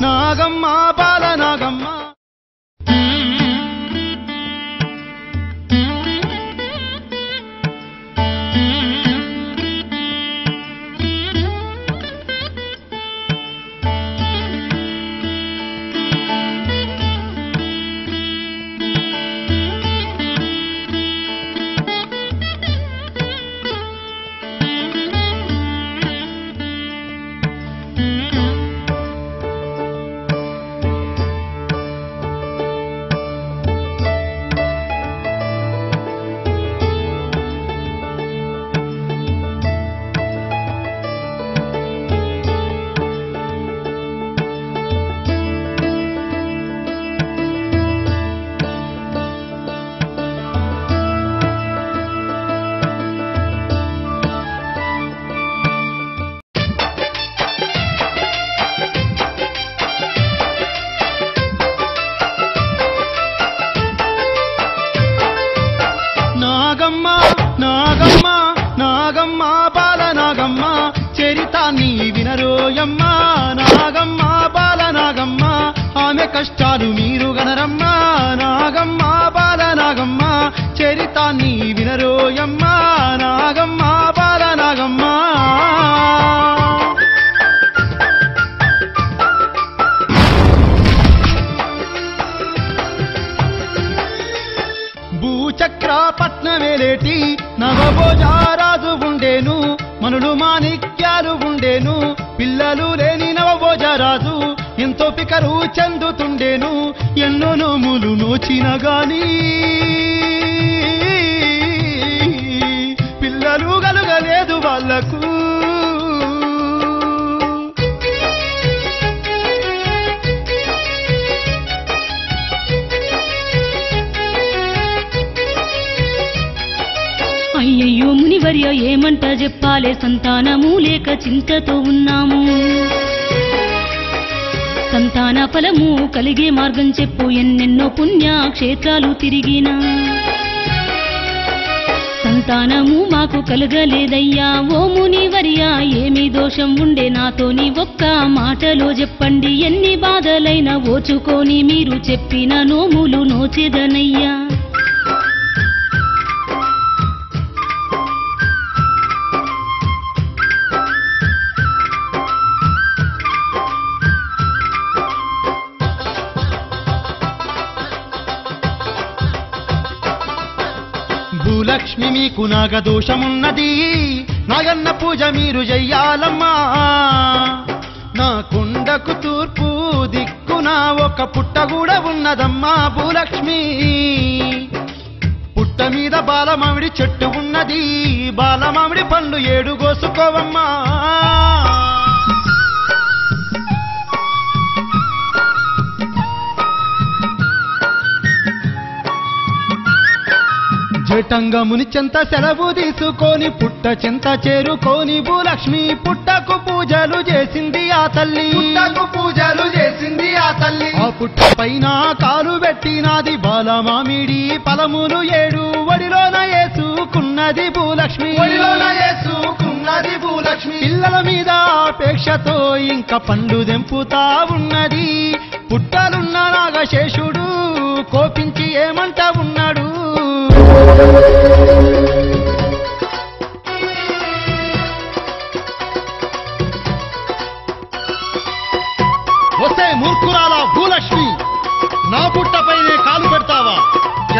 నాగమ్మ బాల నాగమ్మ నాగమ్మ నాగమ్మ బాల నాగమ్మ చరితాన్ని వినరోయమ్మ నాగమ్మ బాల నాగమ్మ ఆమె కష్టాలు మీరు గనరమ్మ నాగమ్మ బాల నాగమ్మ చరితాన్ని వినరోయమ్మ నాగమ్మ బాల నాగమ్మ భూచక్రపట్నమేలేటి నవభోజారాజు ఉండేను మనులు మాణిక్యాలు ఉండేను పిల్లలు లేని నవభోజరాజు ఎంతో పికరు చెందుతుండేను ఎన్నో నోములు నోచిన గాని పిల్లలు కలుగలేదు వాళ్లకు అయ్యయ్యో మునివర్య ఏమంట చెప్పాలే సంతానము లేక చింతతో ఉన్నాము సంతాన ఫలము కలిగే మార్గం చెప్పు ఎన్నెన్నో పుణ్యక్షేత్రాలు తిరిగినా సంతానము మాకు కలగలేదయ్యా ఓ మునివర్య ఏమి దోషం ఉండే నాతోని ఒక్క మాటలో చెప్పండి ఎన్ని బాధలైనా ఓచుకొని మీరు చెప్పిన నోములు నోచెదనయ్యా భూలక్ష్మి మీకు నాగదోషమున్నది నాగన్న పూజ మీరు చెయ్యాలమ్మా నా కొండకు తూర్పు దిక్కున ఒక పుట్ట కూడా ఉన్నదమ్మా భూలక్ష్మి పుట్ట మీద బాలమామిడి చెట్టు ఉన్నది బాలమామిడి పండ్లు 7 కోసుకోవమ్మా జటంగముని చెంత సెలవు తీసుకొని పుట్ట చెంత చేరుకొని భూలక్ష్మి పుట్టకు పూజలు చేసింది ఆ తల్లి ఆ పుట్ట పైన కాలు పెట్టినాది బాలమామిడి ఫలములు 7 వడిలోన వేసుకున్నది భూలక్ష్మి పిల్లల మీద అపేక్షతో ఇంకా పండ్లు దెంపుతా ఉన్నది పుట్టలున్న నాగశేషుడు కోపించి ఏమంటా ఉన్నాడు వస్తే మూర్ఖురాల భూలక్ష్మి నా పుట్టపైనే కాలు పెడతావా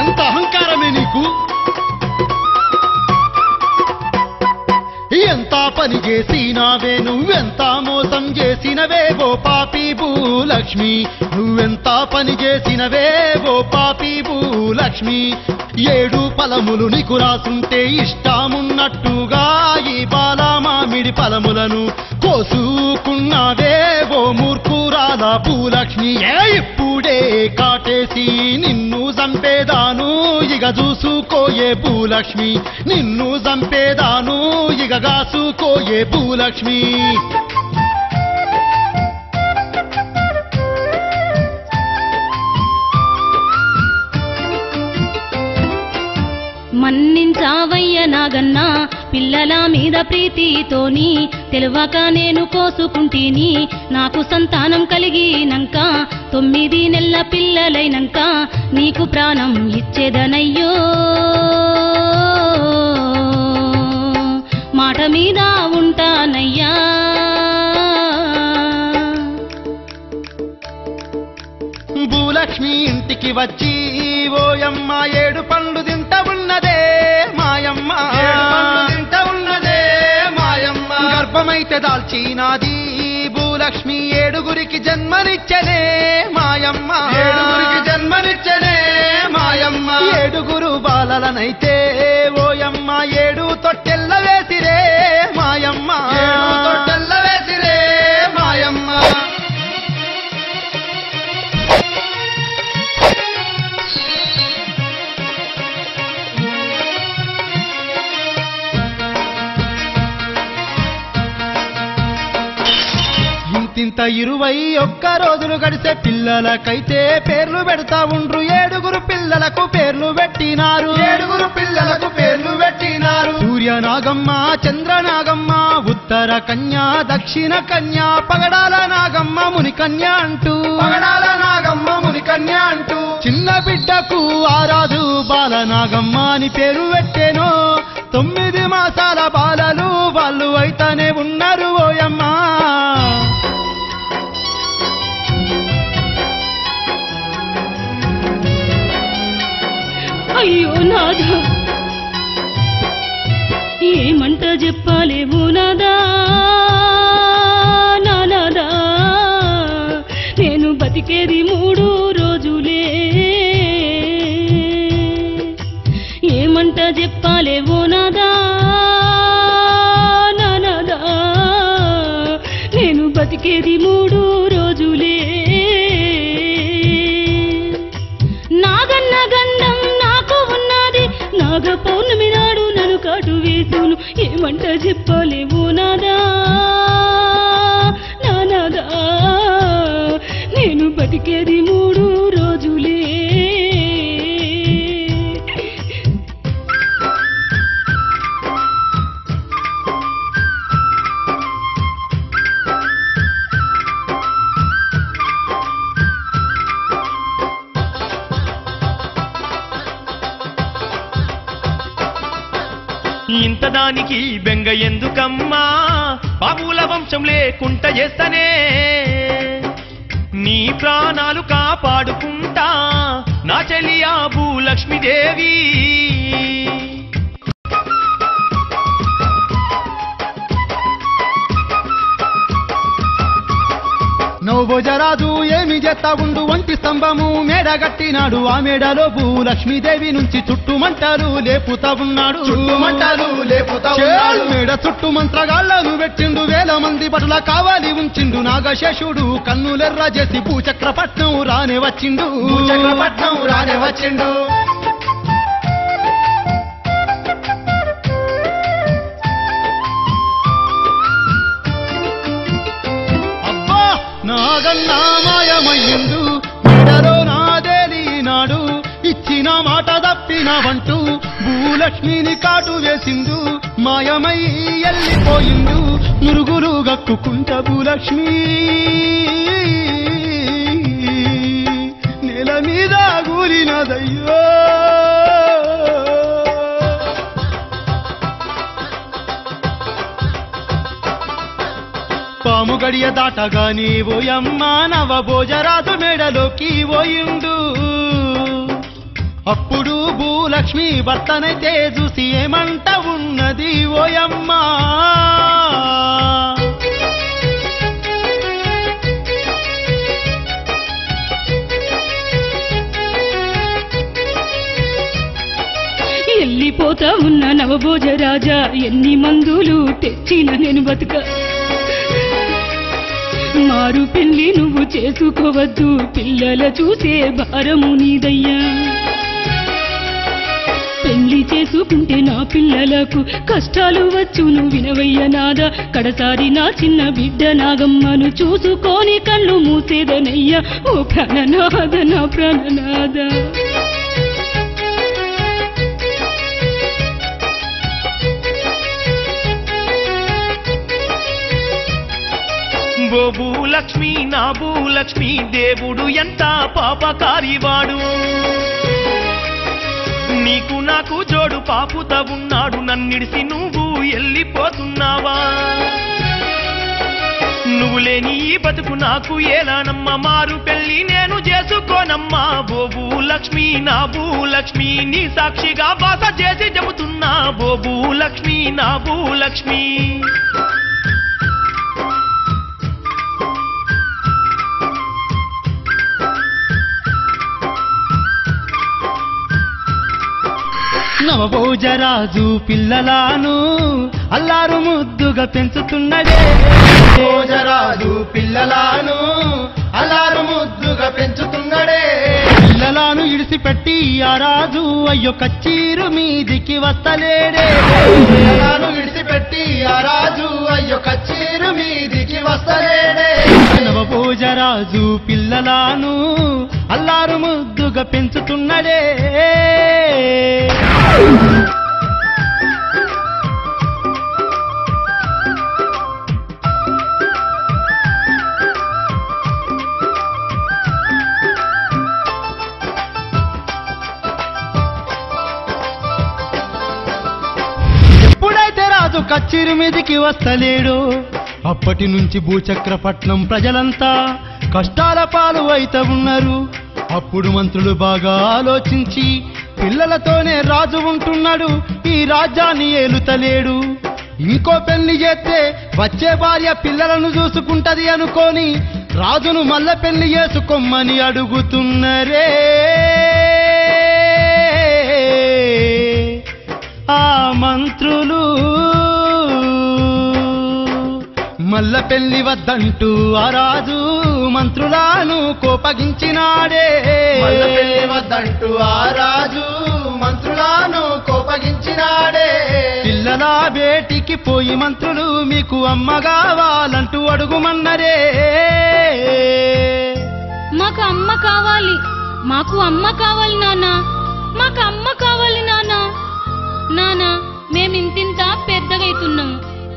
ఎంత అహంకారమే నీకు ఎంత పని చేసినవే నువ్వెంత మోసం చేసినవే ఓ పాపి భూలక్ష్మి నువ్వెంత పని చేసినవే ఓ పాపి భూలక్ష్మి 7 ఫలములు నీకు రాసుంటే ఇష్టమున్నట్టుగా ఈ బాలమామిడి ఫలములను కోసుకున్నావే ఓ మూర్ఖురాల భూలక్ష్మి ఇప్పుడే కాటేసి నిన్ను చంపేదాను ఇక చూసుకోయే భూలక్ష్మి నిన్ను చంపేదాను ఇక కాసుకోయే భూలక్ష్మి మన్నించావయ్య నాగన్నా పిల్లల మీద ప్రీతితోని తెలవక నేను కోసుకుంటేని నాకు సంతానం కలిగినంక 9 నెలల పిల్లలైనంక నీకు ప్రాణం ఇచ్చేదనయ్యో మాట మీద ఉంటానయ్యా భూలక్ష్మి ఇంటికి వచ్చి ఓయమ్మ 7 పండ్లు తింట ఉన్నదే మాయమ్మ తింట ఉన్నదే మాయమ్మ గర్భమైతే దాల్చినాది భూలక్ష్మి 7గురికి జన్మనిచ్చనే మాయమ్మ 7గురికి జన్మనిచ్చనే మాయమ్మ 7గురు బాలలనైతే ఓయమ్మ 7 తొట్టెల్ల వేసిరే మాయమ్మ 7 తొట్టెల్ల వేసిరే మాయమ్మ ఇంత 21 రోజులు గడిసే పిల్లలకైతే పేర్లు పెడతా ఉండ్రు 7గురు పిల్లలకు పేర్లు పెట్టినారు 7గురు పిల్లలకు పేర్లు పెట్టినారు సూర్యనాగమ్మ చంద్రనాగమ్మ ఉత్తర కన్యా దక్షిణ కన్యా పగడాల నాగమ్మ మునికన్య అంటూ పగడాల నాగమ్మ మునికన్య అంటూ చిన్న బిడ్డకు ఆరాధు బాలనాగమ్మ అని పేరు పెట్టేనో 9 మాసాల బాలలు వాళ్ళు అయితేనే ఉన్నారు ఓయమ్మ అయ్యో నాదా ఏమంట చెప్పాలేమో నాదా నాదా నేను బతికేది 3 రోజులే ఏమంట చెప్పాలేమో నాదా నాదా నేను బతికేది 3 రోజులే నాగన్న గండం నాగ పౌర్ణమి నాడు నన్ను కాటు వేసును ఏమంట చెప్పలేవు నాదా నాదా నేను బతికేది 3 రోజులే ఇంతదానికి బెంగ ఎందుకమ్మా బాబుల వంశం లేకుంట చేస్తనే నీ ప్రాణాలు కాపాడుకుంటా నా చెలియా భూలక్ష్మీదేవి నవ్వోజరాజు ఏమి చేస్తా ఉండు వంటి స్తంభము మేడ గట్టినాడు ఆ మేడలో భూలక్ష్మీదేవి నుంచి చుట్టుమంటారు లేపుతా ఉన్నాడు చుట్టుమంటారు లేపుతా ఉన్నాడు మేడ చుట్టూ మంత్రగాళ్లను పెట్టిండు 1000 మంది బటుల కావాలి ఉంచిండు నాగశేషుడు కన్నులెర్ర చేసి భూచక్రపట్నం రానే వచ్చిండు భూచక్రపట్నం రానే వచ్చిండు నాగన్నా మాయమయ్యిండు మెడలో నాదేలినాడు ఇచ్చిన మాట తప్పినవంటూ భూలక్ష్మిని కాటు వేసిండు మాయమై ఎల్లిపోయిండు మురుగులు గక్కుకుంట భూలక్ష్మి నేల మీద గూలినదయ్యో పాము గడియ దాటగాని ఓయమ్మ నవభోజరాజు మేడలోకి పోయిండు అప్పుడు భూలక్ష్మి భర్తనైతే చూసి ఏమంట ఉన్నది ఓయమ్మ ఎల్లిపోతా ఉన్న నవభోజరాజా ఎన్ని మందులు తెచ్చిన నేను బతుక మారు పెళ్లి నువ్వు చేసుకోవద్దు పిల్లల చూసే భారము నీదయ్యా పెళ్లి చేసుకుంటే నా పిల్లలకు కష్టాలు వచ్చును వినవయ్య నాదా కడసారి నా చిన్న బిడ్డ నాగమ్మను చూసుకొని కళ్ళు మూసేదనయ్యా ఓ ప్రాణనాథ నా ప్రాణనాథ ఓ భూలక్ష్మి నా భూలక్ష్మి దేవుడు ఎంత పాపకారివాడు నీకు నాకు జోడు పాపుత ఉన్నాడు నన్నిడిసి నువ్వు వెళ్ళిపోతున్నావా నువ్వు లేని ఈ బతుకు నాకు ఏలానమ్మా మారు పెళ్లి నేను చేసుకోనమ్మా ఓ భూలక్ష్మి నా భూలక్ష్మి నీ సాక్షిగా బాస చేసి చెబుతున్నా ఓ భూలక్ష్మి నా భూలక్ష్మి నవభోజరాజు పిల్లలను అల్లారు ముద్దుగా పెంచుతున్నడే భోజరాజు పిల్లలను అల్లారు ముద్దుగా పెంచుతున్నడే పిల్లలను ఇడిసిపెట్టి ఆ రాజు అయ్యో కచ్చీరు మీదికి వస్తలేడే పిల్లలను ఇడిసిపెట్టి ఆ రాజు అయ్యో కచ్చీరు మీదికి వస్తలేడే నవభోజరాజు పిల్లలను అల్లారు ముద్దుగా పెంచుతున్నడే ఎప్పుడైతే రాజు కచ్చేరి మీదికి వస్తలేడు అప్పటి నుంచి భూచక్రపట్నం ప్రజలంతా కష్టాల పాలు అయితే ఉన్నారు అప్పుడు మంత్రులు బాగా ఆలోచించి పిల్లలతోనే రాజు ఉంటున్నాడు ఈ రాజ్యాన్ని ఏలుతలేడు ఇంకో పెళ్లి చేస్తే వచ్చే భార్య పిల్లలను చూసుకుంటది అనుకోని రాజును మల్ల పెళ్లి చేసుకోమని అడుగుతున్నరే ఆ మంత్రులు మల్ల పెళ్లి వద్దంటూ ఆ రాజు మంత్రులను కోపగించినాడే మల్ల పెళ్లి వద్దంటూ ఆ రాజు మంత్రులను కోపగించినాడే పిల్లల బేటికి పోయి మంత్రులు మీకు అమ్మ కావాలంటూ అడుగుమన్నరే మాకు అమ్మ కావాలి మాకు అమ్మ కావాలి నాన్న మాకు అమ్మ కావాలి నాన్న నాన్న మేమింతింత పెద్దగైతున్నాం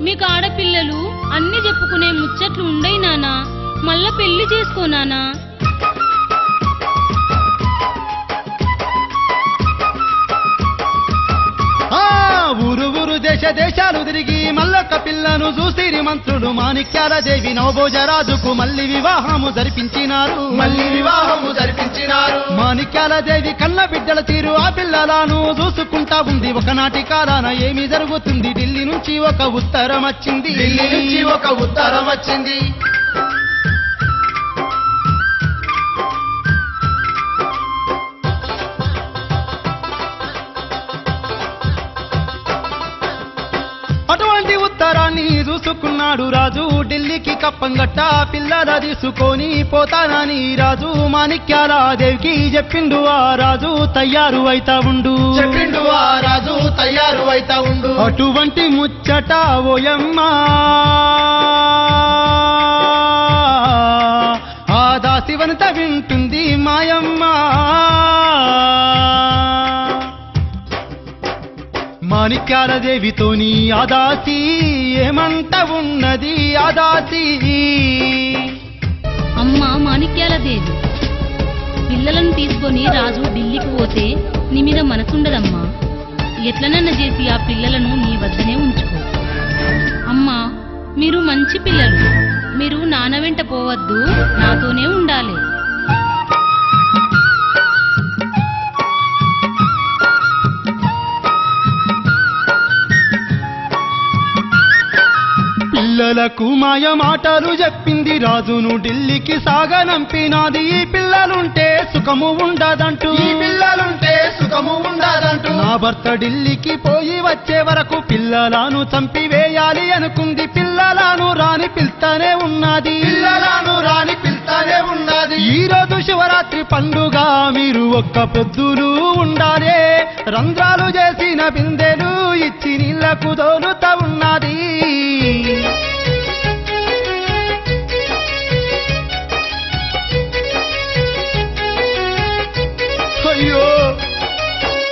మీకు ఆడపిల్లలు అన్ని చెప్పుకునే ముచ్చట్లు ఉండయి నానా మళ్ళా పెళ్లి చేసుకోనానా ఊరు ఊరు దేశ దేశాలు తిరిగి మల్లొక్క పిల్లను చూసిరి మంత్రులు మాణిక్యాల దేవి నవభోజరాజుకు మళ్ళీ వివాహము జరిపించినారు మాణిక్యాల దేవి కన్న బిడ్డల తీరు ఆ పిల్లలను చూసుకుంటా ఉంది ఒకనాటి కాలాన ఏమి జరుగుతుంది ఢిల్లీ నుంచి ఒక ఉత్తరం వచ్చింది అటువంటి ఉత్తరాన్ని చూసుకున్నాడు రాజు ఢిల్లీకి కప్పంగట్ట పిల్లల తీసుకొని పోతానని రాజు మాణిక్యాల దేవికి చెప్పిండు ఆ రాజు తయారు అయితా ఉండు అటువంటి ముచ్చట ఓయమ్మా ఆ దాసివనిత వింటుంది మాయమ్మ మాణిక్యాల దేవితోని ఆదాసి ఏమంట ఉన్నది ఆదాసి అమ్మ మాణిక్యాల దేవి పిల్లలను తీసుకొని రాజు ఢిల్లీకి పోతే నీ మీద మనసుండదమ్మా ఎట్లనన్నా చేసి ఆ పిల్లలను నీ వద్దనే ఉంచుకో అమ్మా మీరు మంచి పిల్లలు మీరు నాన్న వెంట పోవద్దు నాతోనే ఉండాలి పిల్లలకు మాయ మాటలు చెప్పింది రాజును ఢిల్లీకి సాగనంపినాది ఈ పిల్లలుంటే సుఖము ఉండదంటూ నా భర్త ఢిల్లీకి పోయి వచ్చే వరకు పిల్లలను చంపివేయాలి అనుకుంది పిల్లలను రాని పిల్తానే ఉన్నది ఈ రోజు శివరాత్రి పండుగ మీరు ఒక్క పొద్దులు ఉండాలి రంధ్రాలు చేసిన బిందెలు ఇచ్చి నీళ్లకు దోలుతా ఉన్నది అయ్యో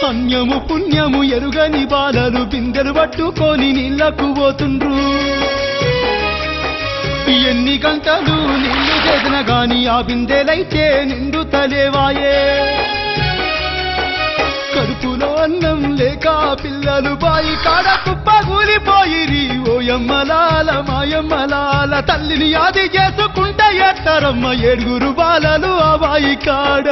అన్యము పుణ్యము ఎరుగని బాలలు బిందెలు పట్టుకొని నీళ్లకు పోతుండ్రు ఎన్ని గంటలు నిన్ను చేసిన గాని ఆ బిందెలైతే నిండుతలేవాయే కడుపులో అన్నం లేక పిల్లలు బాయి కాడ కుప్పగూలిపోయిరి ఓయమ్మలాల మాయమ్మలాల తల్లిని యాది చేసుకుంటే ఎట్టరమ్మ 7 బాలలు ఆ బాయి కాడ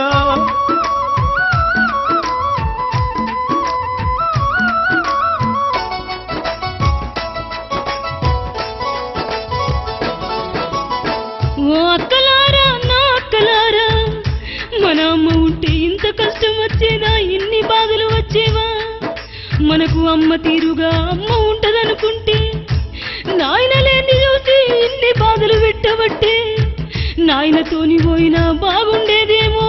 ఓ అక్కలారా నా అక్కలారా మన అమ్మ ఉంటే ఇంత కష్టం వచ్చేదా ఇన్ని బాధలు వచ్చేవా మనకు అమ్మ తీరుగా అమ్మ ఉంటదనుకుంటే నాయన లేని చూసి ఇన్ని బాధలు పెట్టబట్టే నాయనతోని పోయినా బాగుండేదేమో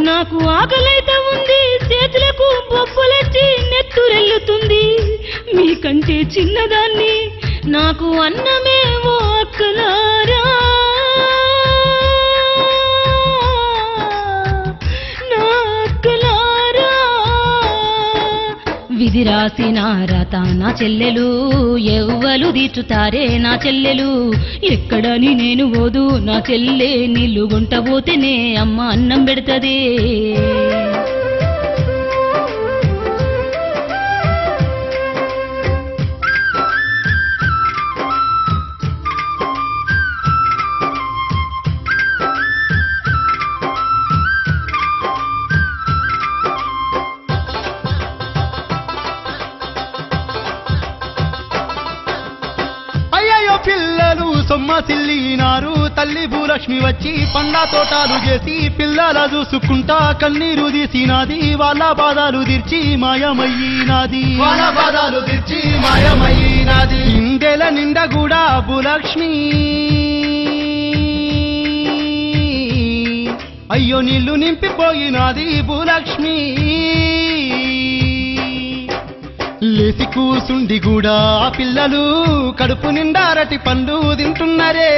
నాకు ఆకలైతే ఉంది చేతులకు బొబ్బలొచ్చి నెత్తురెల్లుతుంది మీకంటే చిన్నదాన్ని నాకు అన్నమే ఓ అక్కలారా విధి రాసిన రాత నా చెల్లెలు ఎవ్వలు తీర్చుతారే నా చెల్లెలు ఎక్కడని నేను ఓదు నా చెల్లె నీళ్లు గుంటబోతేనే అమ్మ అన్నం పెడతదే పిల్లలు సొమ్మసిల్లినారు తల్లి భూలక్ష్మి వచ్చి పండ్ల తోటాలు చేసి పిల్లల చూసుకుంటా కన్నీరు తీసినాది వాళ్ళ బాధలు తీర్చి మాయమయ్యినాది ఇందెల నిండా కూడా భూలక్ష్మి అయ్యో నీళ్లు నింపిపోయినాది భూలక్ష్మి లేసి కూసుండి కూడా ఆ పిల్లలు కడుపు నిండా అరటి పండు తింటున్నారే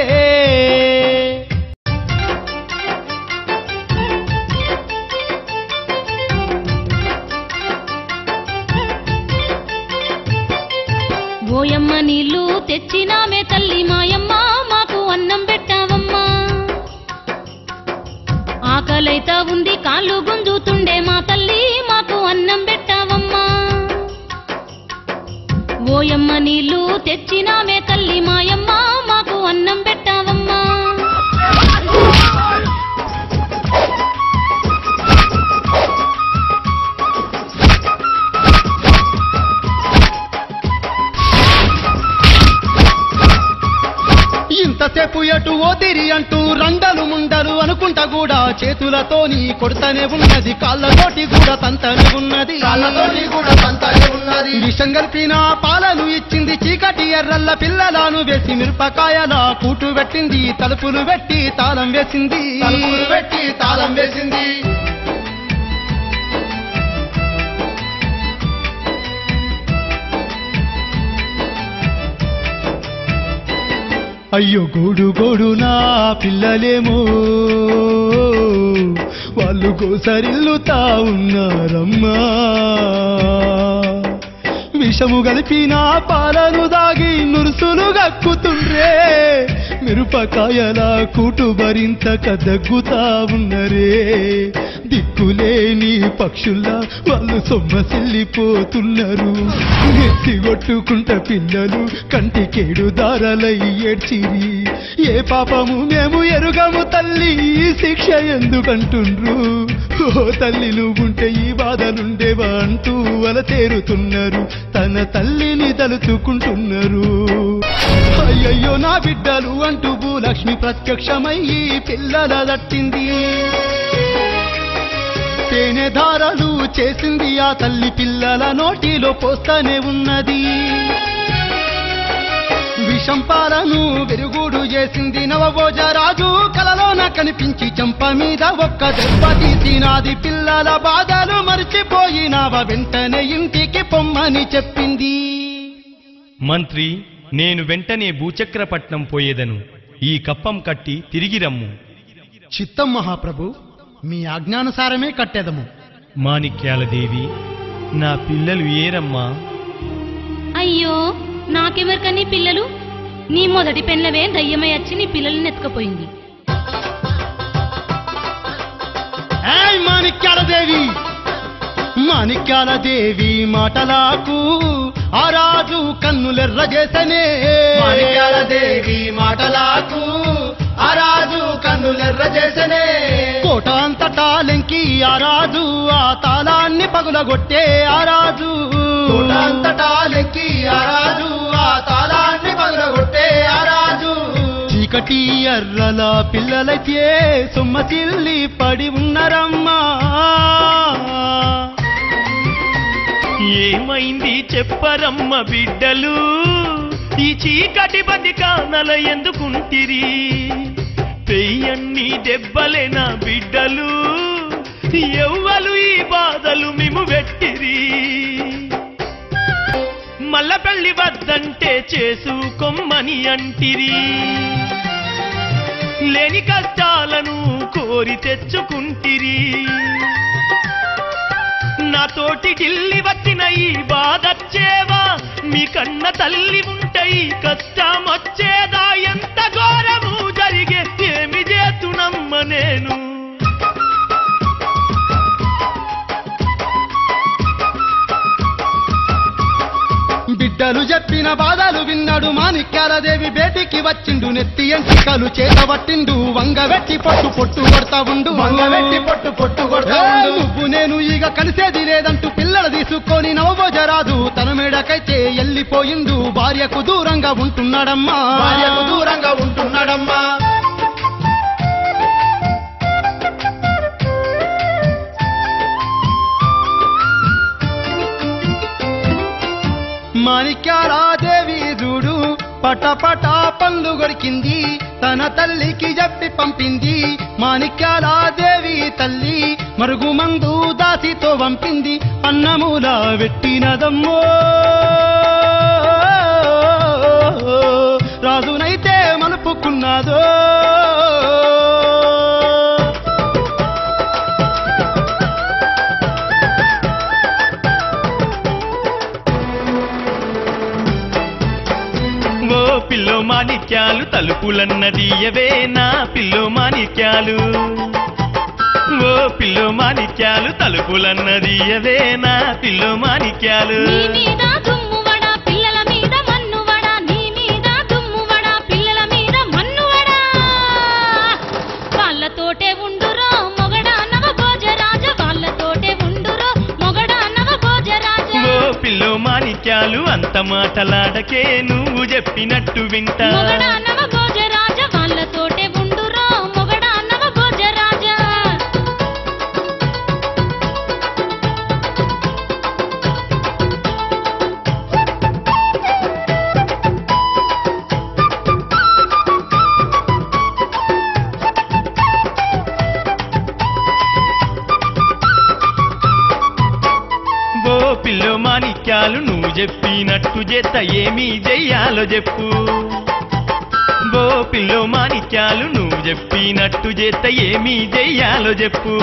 ఓయమ్మ నీళ్లు తెచ్చినామే తల్లి మాయమ్మ మాకు అన్నం పెట్టావమ్మా ఆకలైతా ఉంది కాళ్ళు గుంజుతుండే మా తల్లి మాకు అన్నం పెట్టావమ్మా ఓయమ్మ నీళ్లు తెచ్చినామే తల్లి మాయమ్మ మాకు అన్నం పెట్టావమ్మా ఇంతసేపు ఎటు ఓతిరి అంటూ రండలు ముండలు అనుకుంటా కూడా చేతులతోని కొడతనే ఉన్నది కాళ్ళతోటి కూడా తంతనే ఉన్నది విషం కలిపిన పాలను ఇచ్చింది చీకటి ఎర్రల్ల పిల్లలను వేసి మిరపకాయల కూటు పెట్టింది తలుపులు పెట్టి తాళం వేసింది అయ్యో గోడు గోడు నా పిల్లలేమో వాళ్ళు గోసరిల్లుతా ఉన్నారమ్మా విషము కలిపిన పాలను దాగి నురుసులు గక్కుతుండ్రే మిరపకాయల కూటు మరింత కదగ్గుతా ఉన్నరే దిక్కులేని పక్షుల్లా వాళ్ళు సొమ్మసిల్లిపోతున్నారు ఎత్తిగొట్టుకుంట పిల్లలు కంటికేడు దారాలై ఏడ్చిరి ఏ పాపము మేము ఎరుగము తల్లి ఈ శిక్ష ఎందుకంటుండ్రు ఓ తల్లి నువ్వుంటే ఈ బాధలుండేవా అంటూ వల తేరుతున్నారు తన తల్లిని తలుచుకుంటున్నారు అయ్యయ్యో నా బిడ్డలు అంటూ భూలక్ష్మి ప్రత్యక్షమయ్యి పిల్లల దట్టింది తేనె ధారలు చేసింది ఆ తల్లి పిల్లల నోటిలో పోస్తానే ఉన్నది విషం పాలను విరుగుడు చేసింది నవభోజరాజు కలలోన కనిపించి చెంప మీద ఒక్క దెబ్బ తీసినాది పిల్లల బాధలు మర్చిపోయినావ వెంటనే ఇంటికి పొమ్మని చెప్పింది మంత్రి నేను వెంటనే భూచక్రపట్నం పోయేదను ఈ కప్పం కట్టి తిరిగి రమ్ము చిత్తం మహాప్రభు మీ ఆజ్ఞానుసారమే కట్టెదము మాణిక్యాల దేవి నా పిల్లలు ఏరమ్మా అయ్యో నాకెవరికని పిల్లలు నీ మొదటి పెళ్ళవే దయ్యమై వచ్చి నీ పిల్లల్ని ఎత్తుకపోయింది. మాణిక్యాలదేవి మాణిక్యాలదేవి మాటలకు ఆ రాజు కన్నులెర్ర చేసనే. మాణిక్యాలదేవి మాటలకు ఆ రాజు కన్నులెర్ర చేసనే. కోట అంతటా లెంకి ఆ రాజు ఆ తాళాన్ని పగులగొట్టే ఆ రాజు. కోట అంతటా లెంకి ఆ రాజు ఆ తాళాన్ని పగులగొట్టే ఆ రాజు. చీకటి ఎర్రల పిల్లలకే సొమ్మసిల్లి పడి ఉన్నరమ్మా. ఏమైంది చెప్పరమ్మ బిడ్డలు, ఈ చీకటి బతికానల ఎందుకుంటిరి? పెయ్యన్ని దెబ్బలేనా బిడ్డలు, ఎవ్వలు ఈ బాధలు మేము పెట్టిరి? మల్ల పెళ్లి వద్దంటే చేసుకోమ్మని అంటిరి, లేని కష్టాలను కోరి తెచ్చుకుంటిరి. నాతోటి ఢిల్లీ వచ్చిన ఈ బాధచ్చేవా, మీ కన్న తల్లి ఉంటే ఈ కష్టం వచ్చేదా? ఎంత ఘోరము జరిగే ఏమి చేతునమ్మ నేను. బిడ్డలు చెప్పిన బాధలు విన్నాడు మాణిక్యాలదేవి. బేటికి వచ్చిండు నెత్తి ఎంటికలు చేతబట్టిండు, వంగబెట్టి పొట్టు పొట్టు కొడతా ఉండు. వంగబెట్టి పొట్టు పొట్టు కొడతా ఉండు. నువ్వు నేను ఇక కలిసేది లేదంటూ పిల్లలు తీసుకొని నవభోజరాజు తన మేడకైతే వెళ్ళిపోయిండు. భార్యకు దూరంగా ఉంటున్నాడమ్మా. భార్యకు దూరంగా ఉంటున్నాడమ్మా. మాణిక్యాలదేవి చూడు పటపట పళ్ళు కొరికింది, తన తల్లికి చెప్పి పంపింది. మాణిక్యాలదేవి తల్లి మరుగుమందు దాసితో పంపింది, అన్నమూల పెట్టినదమ్మో. రాజునైతే మలుపుకున్నాదో. పిల్లో మాణిక్యాలు తలుపులన్నది ఎవేనా పిల్లో మాణిక్యాలు. ఓ పిల్లో మాణిక్యాలు తలుపులన్నది ఎవేనా పిల్లో మాణిక్యాలు. పిల్లో మాణిక్యాలు అంత మాటలాడకే, నువ్వు చెప్పినట్టు వింటా. పిల్లో మాణిక్యాలు నువ్వు చెప్పినట్టు చేత ఏమి చెయ్యాలో చెప్పు. బో పిల్లో మాణిక్యాలు నువ్వు చెప్పినట్టు చేత ఏమి చెయ్యాలో చెప్పు.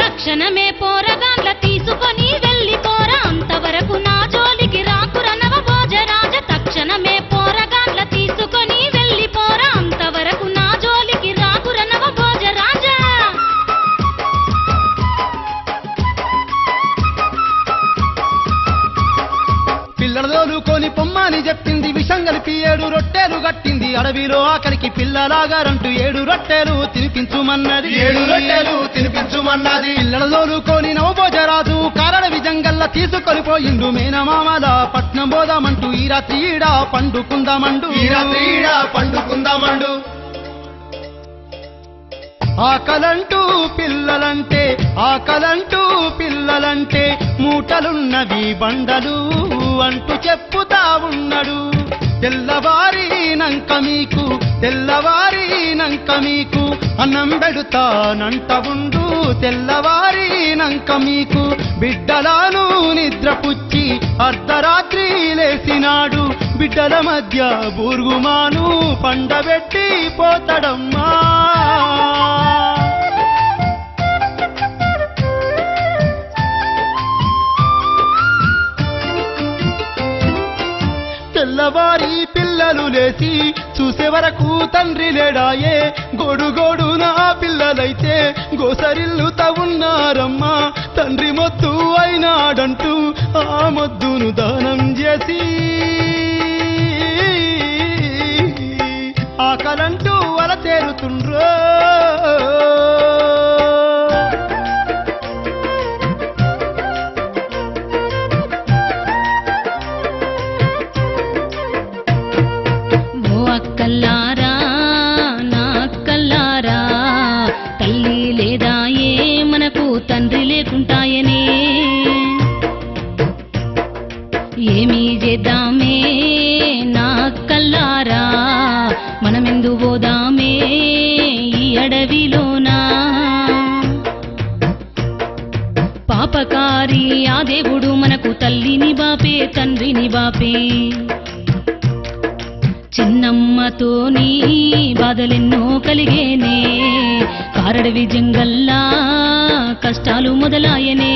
తక్షణమే పోరగాండ్ల తీసుకొని వెళ్ళిపోరా, అంతవరకు నా జోలికి రాకురా నవభోజరాజ. తక్షణమే పోరగాండ్ల తీసుకొని వెళ్ళిపోరా, అంతవరకు నా జోలికి రాకురా నవభోజరాజ. పిల్లలదోలుకొని పొమ్మని చెప్పింది, విషం కలిపి 7 రొట్టెలు గట్టింది. అడవిలో ఆఖరికి పిల్లలాగారంటూ 7 రొట్టెలు తినిపించుమన్నది. 7 రొట్టెలు తినిపించుమన్నది. పిల్లలదోలుకొని నవభోజరాజు కారణ విజంగల్లా తీసుకొని పోయిండు. మేనమామల పట్నం పోదామంటూ ఈ రాత్రి ఈడ పండుకుందామండు. ఈ రాత్రి ఈడ పండుకుందామండు. ఆకలంటూ పిల్లలంటే ఆకలంటూ పిల్లలంటే మూటలున్నవి బండలు అంటూ చెప్పుతా ఉన్నాడు. తెల్లవారినంక మీకు అన్నం పెడుతానంట ఉండు. తెల్లవారినంక మీకు బిడ్డలను నిద్రపుచ్చి అర్ధరాత్రి లేసినాడు. బిడ్డల మధ్య బూర్గుమాను పండబెట్టి పోతాడమ్మా. తెల్లవారి పిల్లలు లేచి చూసే వరకు తండ్రి లేడాయే. గోడు నా పిల్లలైతే గోసరిల్లుతా ఉన్నారమ్మా. తండ్రి మొద్దు అయినాడంటూ ఆ మొద్దును దానం చేసి ఆకలంటూ అల తేరుతుండ్రో. అక్కల్లారా నా అక్కల్లారా, తల్లి లేదాయే మనకు తండ్రి లేకుంటాయనే. ఏమీ చేద్దామే నా అక్కల్లారా, మనమెందు పోదామే ఈ అడవిలోనా. పాపకారి ఆ దేవుడు మనకు తల్లిని బాపే తండ్రిని బాపే. చిన్నమ్మతోని బాధలెన్నో కలిగేనే, కారడవి జంగల్లా కష్టాలు మొదలాయనే.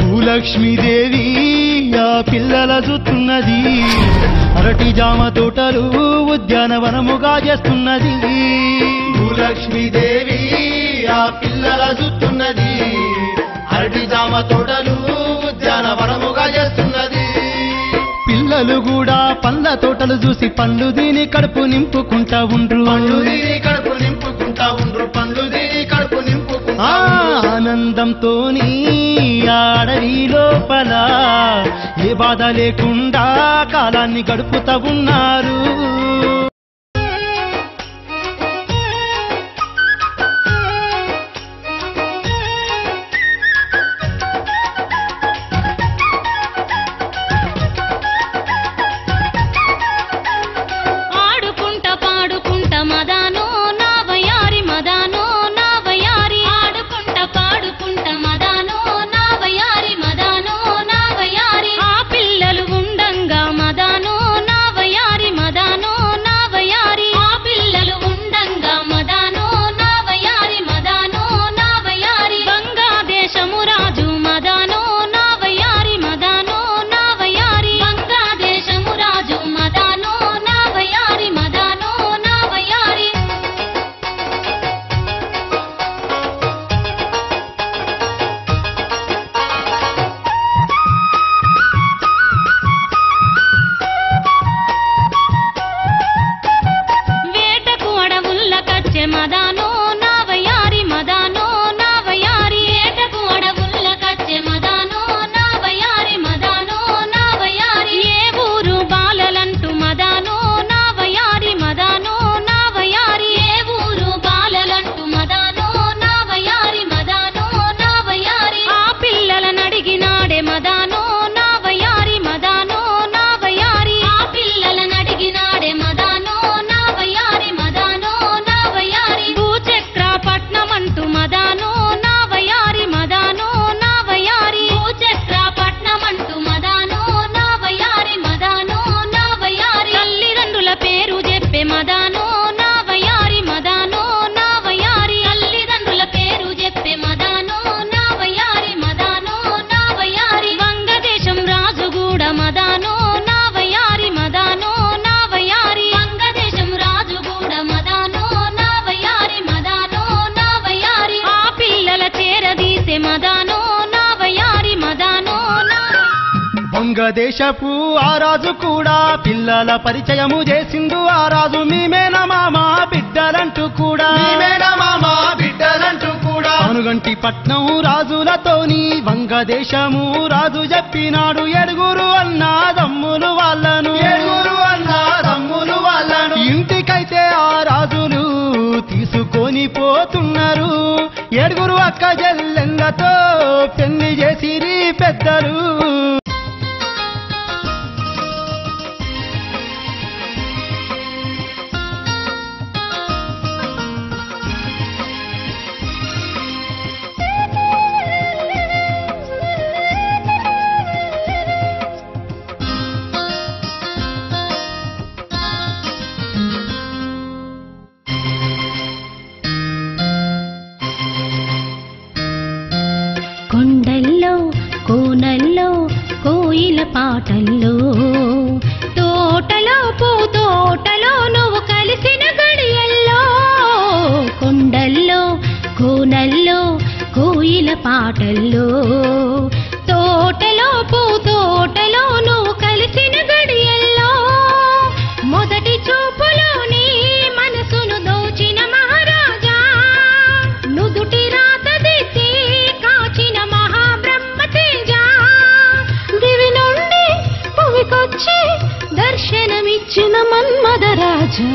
భూలక్ష్మీదేవి ఆ పిల్లల చూస్తున్నది. అరటి జామ తోటలు ఉద్యానవనముగా చేస్తున్నది. భూలక్ష్మీదేవి ఆ పిల్లల చూస్తున్నది. అరటి జామ తోటలు ఉద్యానవనముగా చేస్తున్నది. పిల్లలు కూడా పండ్ల తోటలు చూసి పండ్లు దీని కడుపు నింపుకుంటా ఉండ్రు. పండ్లు దీని కడుపు నింపుకుంటా ఉండ్రు. పండ్లు దీని కడుపు నింపుకుంటా ఆనందంతోని అడవి లోపల ఏ బాధ లేకుండా కాలాన్ని గడుపుతా ఉన్నారు. వంగదేశపు ఆ రాజు కూడా పిల్లల పరిచయము చేసిండు. ఆ రాజు మీమేనా మామా బిడ్డలంటూ కూడా, మీమేనా మామా బిడ్డలంటూ కూడా. అనుగంటి పట్నం రాజులతోని వంగదేశము రాజు చెప్పినాడు. ఏడుగురు అన్నదమ్ములు వాళ్ళను, ఏడుగురు అన్నదమ్ములు వాళ్ళను ఇంటికైతే ఆ రాజులు తీసుకొని పోతున్నారు. ఏడుగురు అక్క చెల్లెళ్ళతో పెళ్లి చేసిరి పెద్దలు. కోయిల పాటల్లో తోటలో పూతోటలో నువ్వు కలిసిన గడియల్లో కొండల్లో కోనల్లో కోయిల పాటల్లో తోటలో పూతోటలో నువ్వు కలిసిన గడియల్లో మొదటి చూపులోని మనసును దోచిన మహారాజా నుదుటి రాత దిద్ది కాచిన మహాబ్రహ్మ తేజ దివి నుండి భువికొచ్చి దర్శనమిచ్చిన మన్మథరాజా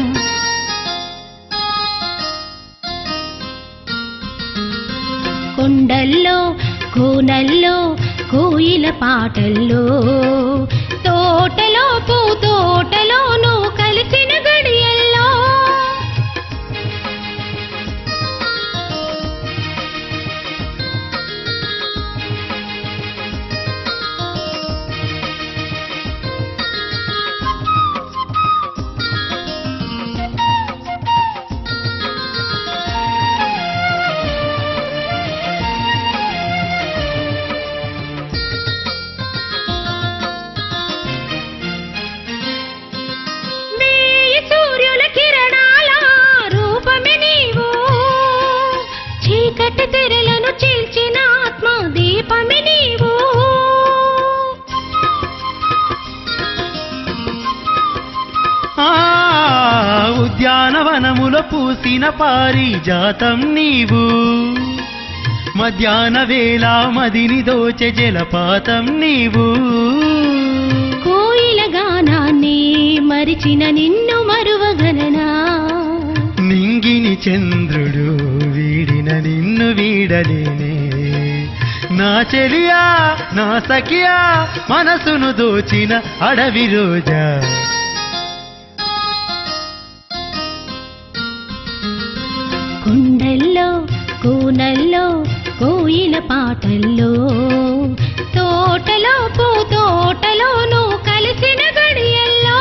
కొండల్లో కోనల్లో కోయిల పాటల్లో తోటలో పూతోటలో నువ్వు కలిసిన గడియల్లో తెరలను చీల్చిన ఆత్మ దీపమి నీవు ఉద్యానవనములో పూసిన పారిజాతం నీవు మధ్యాహ్న వేళ మదిని దోచె జలపాతం నీవు కోయిల గానాన్ని మరిచిన నిన్ను మరువగలనా నింగిని చంద్రుడు వీడిన నిన్ను వీడలేనే నా చెలియా నా సఖియా మనసును దోచిన అడవి రోజా కొండల్లో కోనల్లో కోయిల పాటల్లో తోటలో పూతోటలో నువ్వు కలిసిన గడియల్లో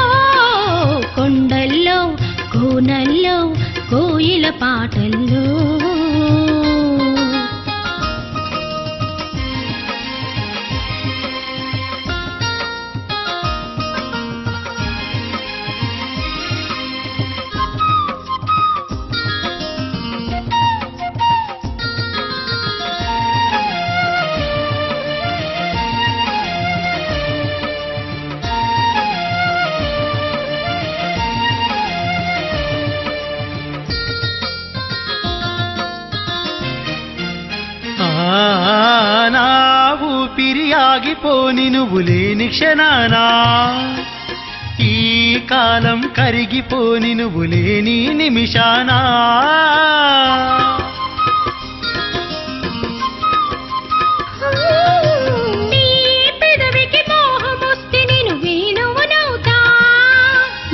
కొండల్లో కోనల్లో కోయిల పాటల్లో నా ఊపిరి ఆగిపోని నువ్వు లేని క్షణానా ఈ కాలం కరిగిపోని నువ్వు లేని నిమిషానా నీ పెదవికి మోహమొస్తే నేను వేణువునవుతా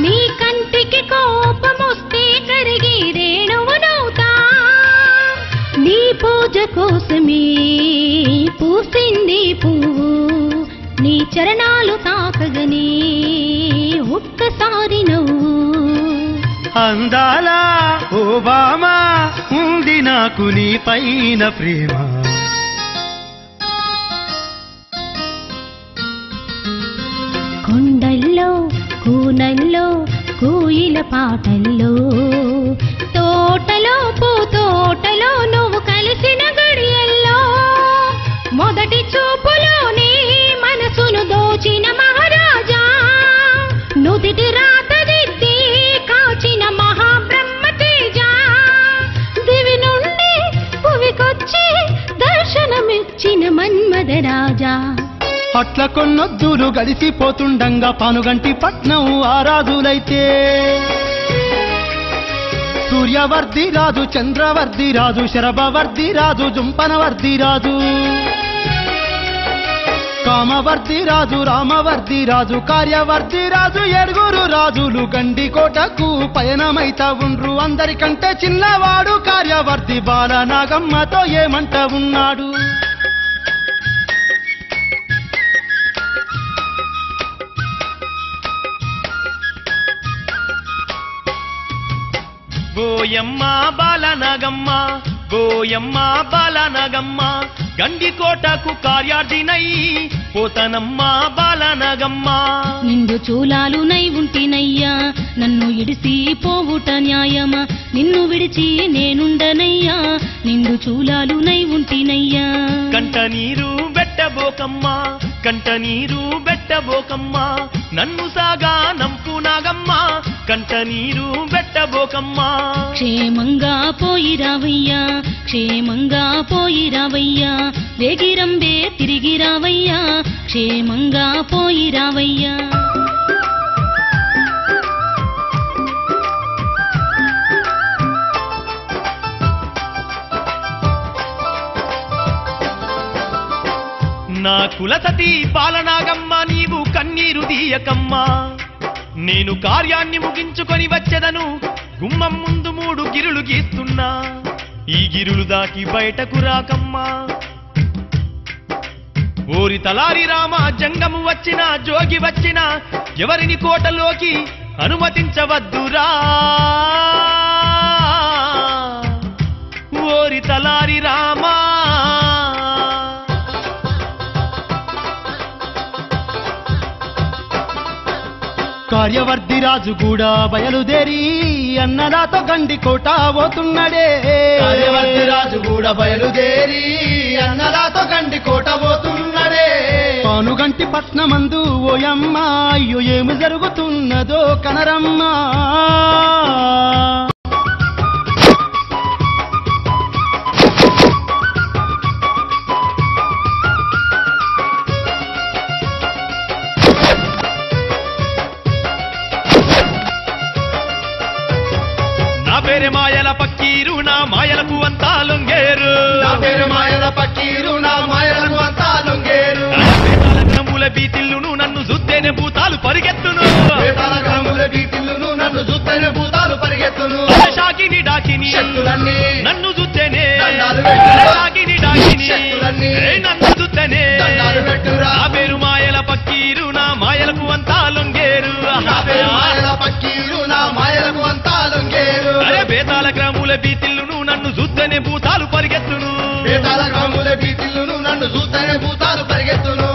నీ కంటికి కోపమొస్తే కరిగి రేణువునవుతా నీ పూజ కోసమే పూసింది పువ్వు నీ చరణాలు తాకగనే ఒక్కసారి నవ్వు అందాల ఓ బామా ఉంది నాకు నీ పైన ప్రేమ కొండల్లో కూనల్లో కోయిల పాటల్లో తోటలో పూతోటలో నువ్వు కలిసిన గడియల్లో మొదటి చూపులోనే మనసును దోచిన మహారాజా నుదిటి రాత దిద్ది కాచిన మహాబ్రహ్మ తేజ దివి నుండి భువికొచ్చి దర్శనమిచ్చిన మన్మథరాజా అట్ల కొన్నొద్దులు గడిసిపోతుండంగా పానుగంటి పట్నం ఆరాధులైతే సూర్యవర్ధి రాజు చంద్రవర్ధి రాజు శరభవర్ధి రాజు జుంపనవర్ధి రాజు కామవర్ధి రాజు రామవర్ధి రాజు కార్యవర్ధి రాజు ఏడుగురు రాజులు గండికోటకు పయనమైతా ఉండ్రు అందరికంటే చిన్నవాడు కార్యవర్ధి బాలనాగమ్మతో ఏమంట ఉన్నాడు గోయమ్మ బాలనగమ్మ గోయమ్మ బాలనగమ్మ గండికోటకు కార్యార్థినై పోతనమ్మా బాలనగమ్మా నిండు చూలాలు నై ఉంటినయ్యా నన్ను ఇడిసి పోవుట న్యాయమా నిన్ను విడిచి నేనుండనయ్యా నిండు చూలాలు నై ఉంటినయ్యా కంట నీరు బెట్టబోకమ్మా కంట నీరు బెట్టబోకమ్మా నన్ను సాగా నంపు నాగమ్మా కంట నీరు బెట్టబోకమ్మా క్షేమంగా పోయి రావయ్యా క్షేమంగా పోయి రావయ్యా వేగిరంబే తిరిగి రావయ్యా క్షేమంగా పోయి రావయ్యా నా కులసతి పాలనాగమ్మ నీవు కన్నీరు దీయకమ్మా నేను కార్యాన్ని ముగించుకొని వచ్చెదను గుమ్మం ముందు 3 గిరులు గీస్తున్నా ఈ గిరులు దాటి బయటకు రాకమ్మా ఓరి తలారి రామ జంగము వచ్చిన జోగి వచ్చిన ఎవరిని కోటలోకి అనుమతించవద్దురా ఓరి తలారి రామా కార్యవర్ధి రాజు కూడా బయలుదేరి అన్నదాతో గండి కోట పోతున్నడే కార్యవర్ధి రాజు కూడా బయలుదేరి అన్నదాతో గండి కోట పోతున్నడే పానుగంటి పట్నమందు ఓయమ్మ అయ్యో ఏమి జరుగుతున్నదో కనరమ్మా పేరు మాయల పక్కీరు నా మాయలకు అంతా లొంగేరు నా పేరు మాయల పక్కీరు నా మాయలకు అంతా లొంగేరు గ్రముల బీతిల్లును నన్ను చూస్తేనే భూతాలు పరిగెత్తును గ్రముల బీతిల్లును నన్ను చూస్తేనే భూతాలు పరిగెత్తును షాకిని డాకిని శక్తులన్నీ నన్ను చూస్తేనే షాకిని డాకిని నన్ను చూస్తేనే నా పేరు మాయల పక్కీరు నా మాయలకు అంతా లొంగేరు నా పేరు మాయల పక్కీరు నా మాయలకు అంతా లొంగేరు బేతాల గ్రాముల బీతిల్లును నన్ను చూస్తేనే భూతాలు పరిగెత్తును బేతాల గ్రాముల బీతిల్లును నన్ను చూస్తేనే భూతాలు పరిగెత్తును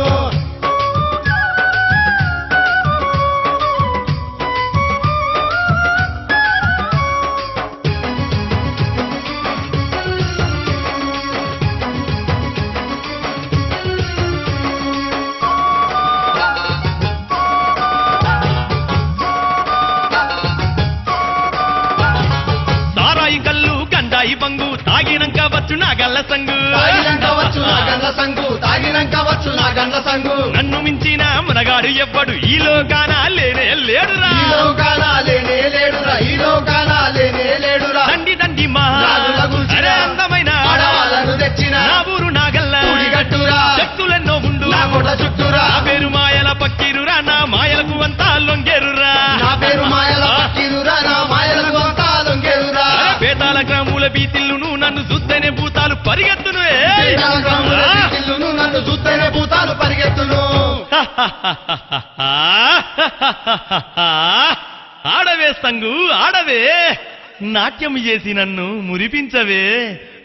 బంగు తాగినంక వచ్చు నా గల్ల సంగు నన్ను మించిన మునగాడు ఎవ్వడు ఈ లోకాన లేనే లేడురా దండి దండి మా అందమైన నా ఊరు నా గల్ల శక్తులెన్నో ఉండు నా పేరు మాయల పక్కీరురా నా మాయలకు అంతా లొంగేరురా బేతాల గ్రాముల బీతిల్లును నన్ను చూస్తేనే భూతాలు పరిగెత్తును నన్ను చూస్తేనే భూతాలు పరిగెత్తును ఆడవే సంగు ఆడవే నాట్యం చేసి నన్ను మురిపించవే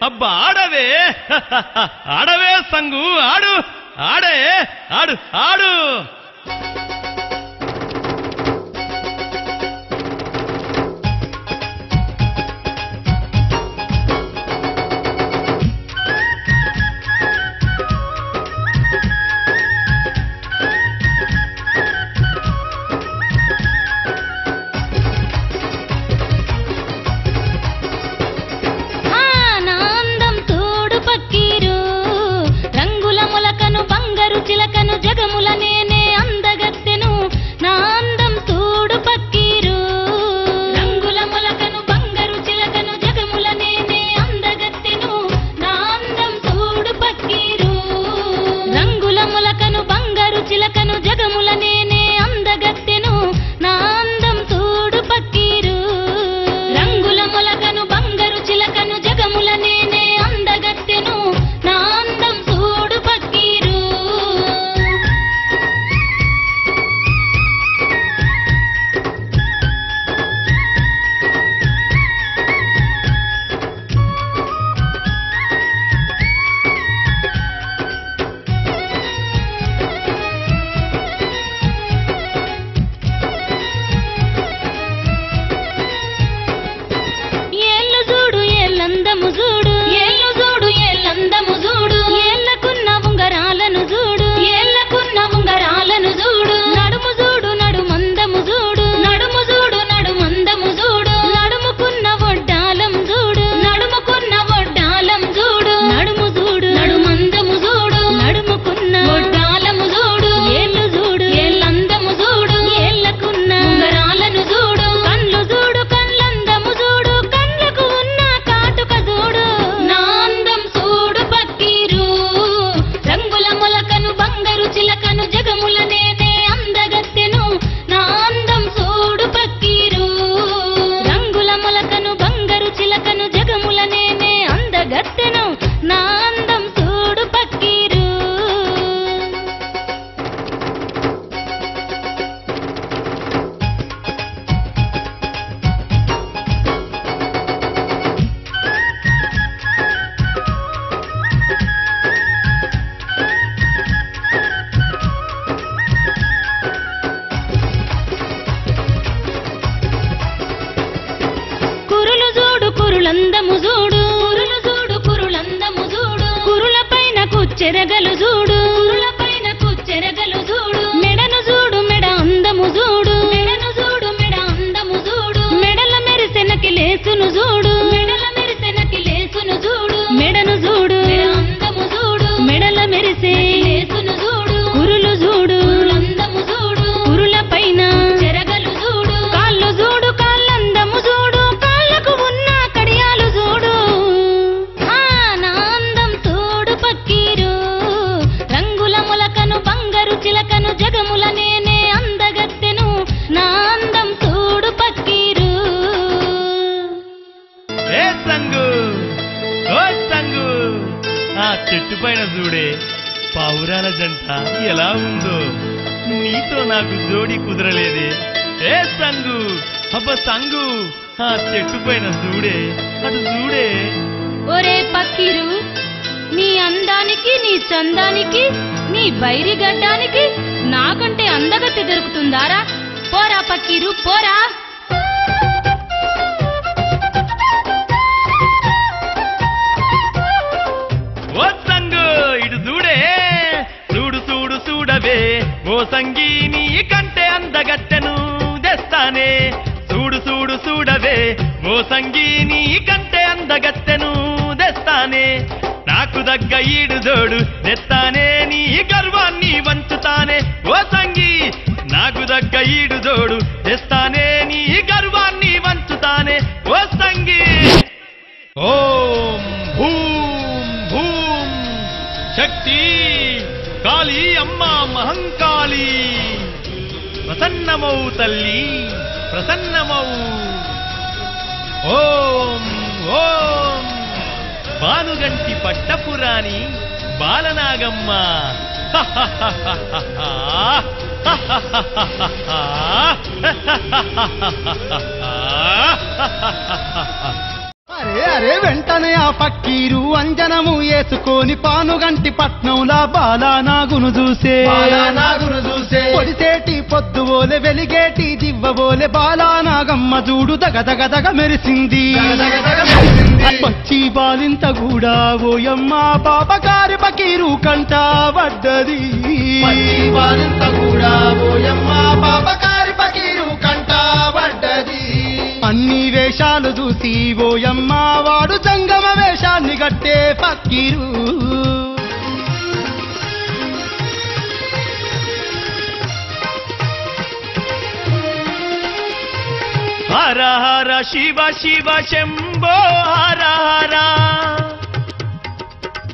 అబ్బా ఆడవే ఆడవే సంగు ఆడు ఆడే ఆడు ఆడు చిలకను జగముల నేనే అందగ కుచ్చెరగలు చూడు పైన కుచ్చెరగలు చూడు మెడను చూడు మెడ అందము చూడు మెడను చూడు మెడ అందము చూడు మెడల మెరిసెనకి లేసును చూడు మెడల మెరిసెనకి లేసును చూడు మెడను చూడు అందము చూడు మెడల మెరిసే లేసును చూడు కురులు చూడు అందము చూడు కురుల పైన చెరగలు చూడు కాళ్ళు చూడు కాళ్ళందము చూడు కాళ్ళకు ఉన్న కడియాలు చూడు నా అందం తోడు పక్కీరు రంగుల ములకను బంగారు చిలకను జగముల నేనే అందగత్తెను నా అందం తోడు పక్కీరు ఏ సంగు ఓ సంగు ఆ చెట్టు పైన చూడే పావురాల జంట ఎలా ఉందో నీతో నాకు జోడి కుదరలేదే ఏ సంగు అబ్బ సంగు ఆ చెట్టు పైన చూడే అటు చూడే ఒరే పక్కీరు నీ అందానికి నీ చందానికి నీ బైరి గడ్డానికి నాకంటే అందగత్తె దొరుకుతుందారా పోరా పక్కీరు పోరా ఓ సంగు ఇటు చూడే చూడు చూడు చూడవే ఓ సంగీ నీ కంటే అందగత్తెను తెస్తానే చూడు చూడు చూడవే ఓ సంగీ నీ కంటే అందగత్తెను తెస్తానే నాకు దగ్గ ఈడు జోడు తెస్తానే నీ గర్వాన్ని వంచుతానే ఓ సంగీ నాకు దగ్గ ఈడు జోడు తెస్తానే నీ గర్వాన్ని వంచుతానే ఓ సంగీ ఓం భూం భూం శక్తి కాళీ అమ్మ మహంకాళి ప్రసన్నమౌ తల్లి ప్రసన్నమౌ ఓం ఓం బానుగంటి పట్టపురాణి బాలనాగమ్మ అరే అరే వెంటనే ఆ పక్కీరు అంజనము వేసుకొని పానుగంటి పట్నంలా బాలానాగును చూసే పొడిసేటి పొద్దువోలే వెలిగేటి దివ్వబోలే బాలానాగమ్మ చూడు దగదగదగ మెరిసింది పచ్చి బాలింత కూడా ఓయమ్మ పాపకారి పకీరు కంట పడ్డది బాలింత కూడా ఓయమ్మ పాపకారి పకీరు కంట పడ్డది అన్ని వేషాలు చూసి ఓయమ్మ వాడు జంగమ వేషాన్ని గట్టే పక్కీరు హర హర శివ శివ శంభో హర హర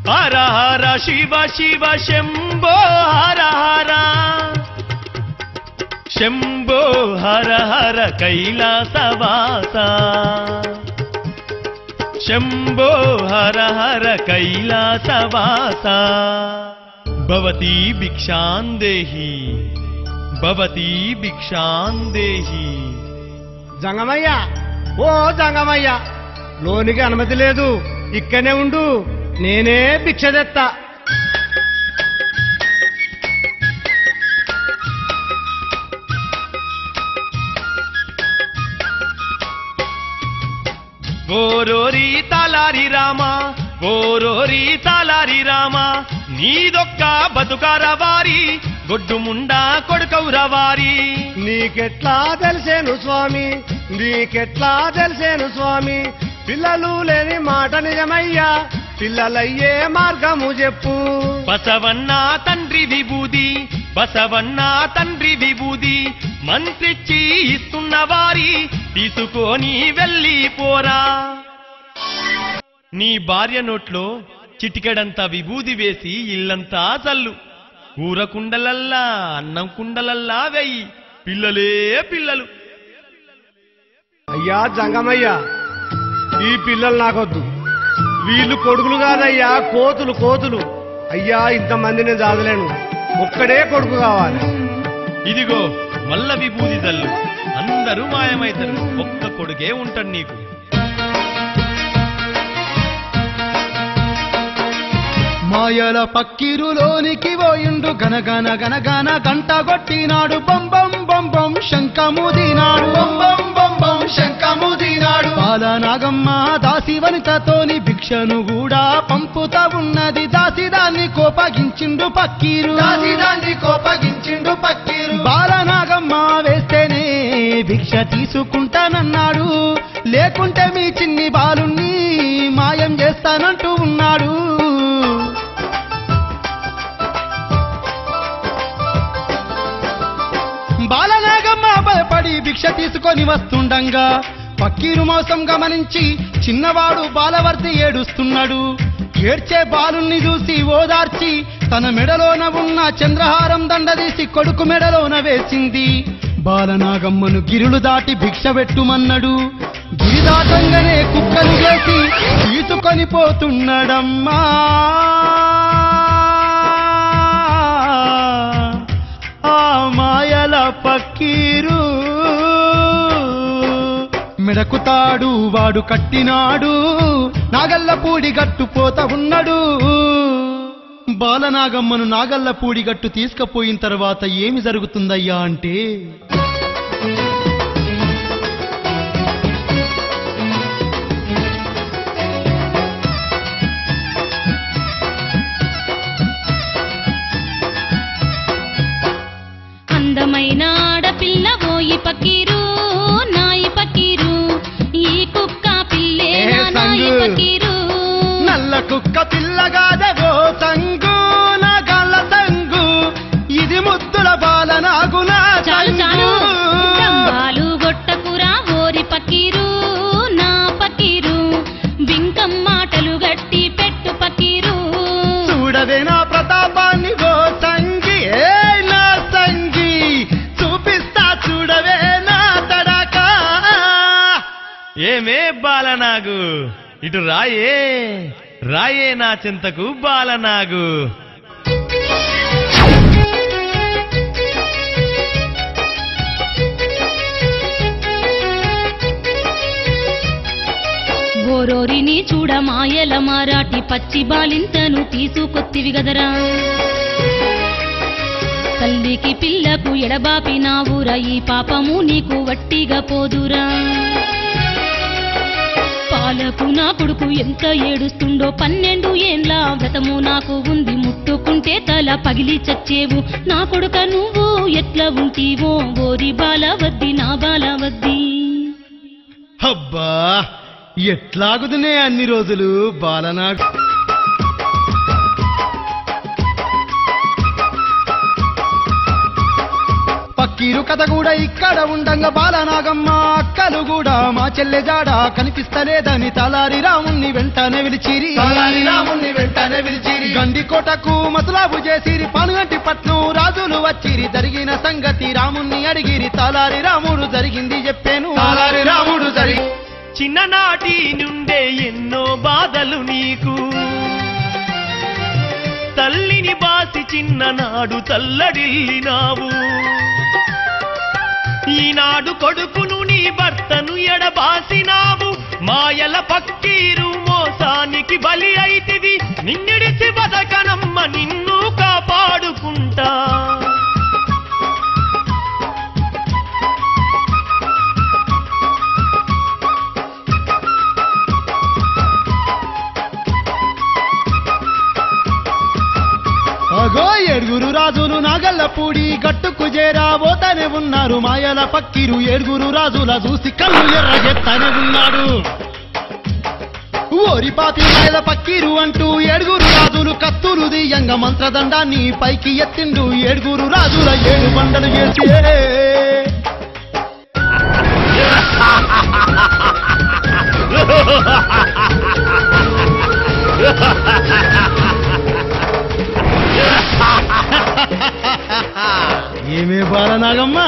హర హర శివ శివ శంభో హర హర శంభో హర హర కైలాసవాస శంభో హర హర కైలాసవాస భవతి భిక్షాం దేహి భవతి భిక్షాం దేహి జంగమయ్య ఓ జంగమయ్య లోనికి అనుమతి లేదు ఇక్కనే ఉండు నేనే భిక్ష తెత్తా ఓరోరి తలారి రామ ఓరోరి తలారి రామ నీదొక్క బతుకారవారి గొడ్డు ముండా కొడుకౌరవారి నీకెట్లా తెలిసేను స్వామి నీకెట్లా తెలిసేను స్వామి పిల్లలు లేని మాట నిజమయ్యా పిల్లలయ్యే మార్గము చెప్పు బసవన్న తండ్రి విభూది బసవన్న తండ్రి విభూది మంత్రిచ్చి ఇస్తున్న వారి తీసుకొని వెళ్ళిపోరా నీ భార్య నోట్లో చిటికెడంతా విభూది వేసి ఇల్లంతా చల్లు కూర కుండలల్లా అన్నం కుండలల్లా వెయ్యి పిల్లలే పిల్లలు అయ్యా జంగమయ్య ఈ పిల్లలు నాకొద్దు వీళ్ళు కొడుకులు కాదయ్యా కోతులు కోతులు అయ్యా ఇంతమందిని జాదలేను ఒక్కడే కొడుకు కావాలి ఇదిగో మల్ల విభూది తల్లు అందరూ మాయమైతారు ఒక్క కొడుకే ఉంటాడు నీకు మాయల పక్కిరులోనికి పోయిండు గనగన గనగన గంట కొట్టినాడు బొంబం బొంబం శంఖముదినాడు బొంబం బొంబం పాపం శంఖముదినాడు. బాలనాగమ్మ దాసి వనితతోని భిక్షను కూడా పంపుతా ఉన్నది. దాసిదాన్ని కోపగించిండు పక్కీరు. బాలనాగమ్మ వేస్తేనే భిక్ష తీసుకుంటానన్నాడు. లేకుంటే మీ చిన్ని బాలుణ్ణి మాయం చేస్తానంటూ ఉన్నాడు. బాలనాగమ్మ భయపడి భిక్ష తీసుకొని వస్తుండగా పక్కీరు మోసం గమనించి చిన్నవాడు బాలవర్తి ఏడుస్తున్నాడు. ఏడ్చే బాలుణ్ణి చూసి ఓదార్చి తన మెడలోన ఉన్న చంద్రహారం దండదీసి కొడుకు మెడలోన వేసింది. బాలనాగమ్మను గిరులు దాటి భిక్ష పెట్టుమన్నాడు. గిరి దాటంగానే కుక్కలు చేసి తీసుకొని పోతున్నాడమ్మా. ఆ మాయల పక్కీరు మెడకుతాడు వాడు కట్టినాడు. నాగల్లపూడి గట్టుపోత ఉన్నాడు. బాలనాగమ్మను నాగల్లపూడి గట్టు తీసుకుపోయిన తర్వాత ఏమి జరుగుతుందయ్యా అంటే అందమైన ఆడపిల్ల ఓయి పకీరు నాయి పకీరు ఈ కుక్క పిల్లే నాయి పకీరు. నల్ల కుక్క పిల్లగాదవో సంగు నా గల్ల సంగు ఇది ముద్దుల బాలనాగున చాలు చాలు రంగాలు గొట్టకురా ఓరి పకీరు నా పకీరు. బింకం మాటలు గట్టి పెట్టు పకీరు. చూడవే నా ప్రతాపాన్ని ఓ సంగి ఏ నా సంగి చూపిస్తా చూడవే నా తడకా. ఏమే బాలనాగు ఇటు రాయే రాయే నా చింతకు బాలనాగు. ఓరోరిని చూడ మాయల మారాటి పచ్చి బాలింతను తీసుకొత్తివి గదరా. తల్లికి పిల్లకు ఎడబాపినావురా ఈ పాపము నీకు వట్టిగా పోదురా. పాలకు నా కొడుకు ఎంత ఏడుస్తుండో 12 ఏండ్ల వ్రతము నాకు ఉంది. ముట్టుకుంటే తల పగిలి చచ్చేవు నా కొడుక నువ్వు ఎట్లా ఉంటీవో ఓరి బాలవద్ది నా బాలవద్ది. అబ్బా ఎట్లాగుదునే అన్ని రోజులు బాలనాగు. పక్కీరు కథ కూడా ఇక్కడ ఉండంగా బాలనాగమ్మ అక్కలు కూడా మా చెల్లె జాడ కనిపిస్తలేదని తలారి రాముణ్ణి వెంటనే పిలిచిరి. గండికోటకు మతులాబు చేసిరి. పనుగంటి పట్నం రాజులు వచ్చిరి. జరిగిన సంగతి రాముణ్ణి అడిగిరి. తలారి రాముడు జరిగింది చెప్పాను. చిన్ననాటి నుండే ఎన్నో బాధలు నీకు. తల్లిని బాసి చిన్ననాడు తల్లడిల్లినావు. ఈనాడు కొడుకును నీ భర్తను ఎడబాసినావు. మాయల పక్కీరు మోసానికి బలి అయితివి. నిన్నిడిచి బతకనమ్మ నిన్ను కాపాడుకుంటా. అగో 7 రాజులు నాగల్లపూడి గట్టుకు చేరాబోతనే ఉన్నారు. మాయల పక్కీరు 7 రాజుల చూసి కళ్ళు ఎర్రగెత్తనే ఉన్నాడు. ఓరి పాపి మాయల పక్కీరు అంటూ 7 రాజులు కత్తులు దియంగ మంత్రదండాన్ని పైకి ఎత్తిండు. 7 రాజుల 7 బండలు చేసి ఏమే బాలనాగమ్మ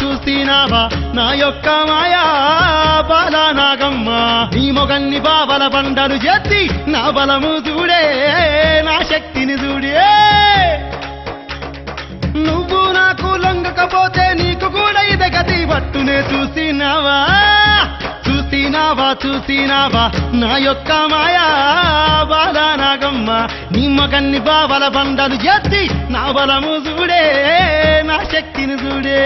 చూసినావా నా యొక్క మాయా బాలనాగమ్మ. నీ మొగన్ని బావల బండలు చేసి నా బలము చూడే నా శక్తిని చూడే. నువ్వు నాకు లొంగకపోతే నీకు కూడా ఇదే గతి పట్టునే. చూసినావా నా యొక్క మాయా బాలనాగమ్మ. నీ మగన్ని బావల బండలు చేసి నా బలము చూడే నా శక్తిని చూడే.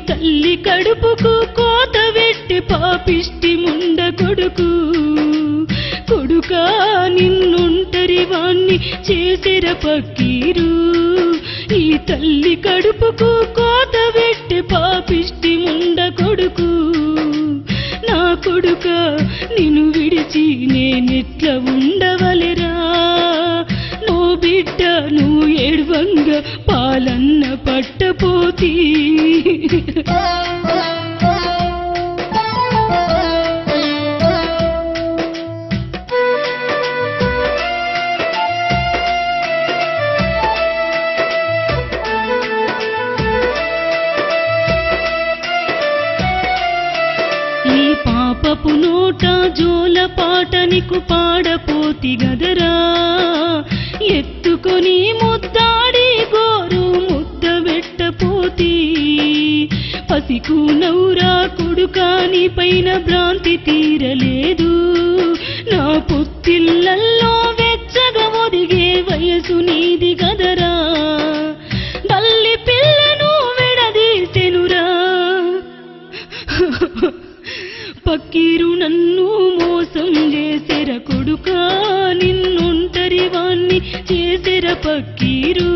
తల్లి కడుపుకు కోత వెట్టి పాపిష్టి ముండ కొడుకు కొడుకా నిన్నుంటరి వాణ్ణి చేసిర పక్కీరు ఈ తల్లి కడుపుకు కోత వెట్టి పాపిష్టి ముండ కొడుకు నా కొడుక నిన్ను విడిచి నేనెట్ల ఉండవలెరా నో బిడ్డ నువ్వు ఏడ్వంగ పాలన్న పట్టపోతీ పాపపు నోట జోల పాట నీకు పాడపోతి గదరా ఎత్తుకొని ముద్దాడి గోరు ముద్ద పెట్టపోతి పసికు నౌరా కొడుకాని పైన భ్రాంతి తీరలేదు నా పొత్తిళ్ళల్లో వెచ్చగా ఒదిగే వయసు నీది గదరా తల్లి పిల్లను విడదీసెనురా పక్కీరు నన్ను మోసం చేసెర కొడుకా నిన్నుంటరి వాణ్ణి చేసెర పక్కీరు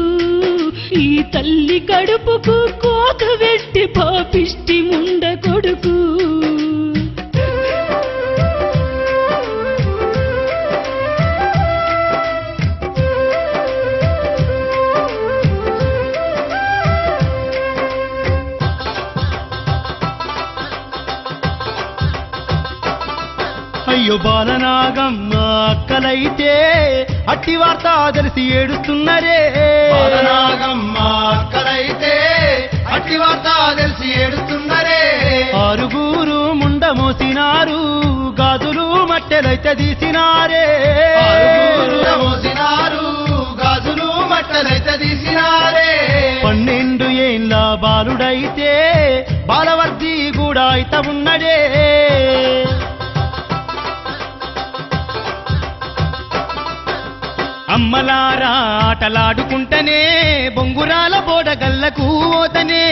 ఈ తల్లి కడుపుకు కోత వెట్టి పాపిష్టి ముండ కొడుకు అయ్యో బాలనాగమ్మ అక్కలైతే అట్టి వార్త తెలిసి ఏడుస్తున్నరే బాలనాగమ్మ అక్కలైతే అట్టి వార్త తెలిసి ఏడుస్తున్నరే ఆరుగురు ముండ మోసినారు గాజులు మట్టెలైతే తీసినారే ఆరుగురు మోసినారు గాజులు మట్టెలైతే తీసినారే 12 ఏళ్ళ బాలుడైతే బాలవర్ది కూడా అయితే ఉన్నడే అమ్మలారా ఆటలాడుకుంటనే బొంగురాల బోడగల్లకు ఓతనే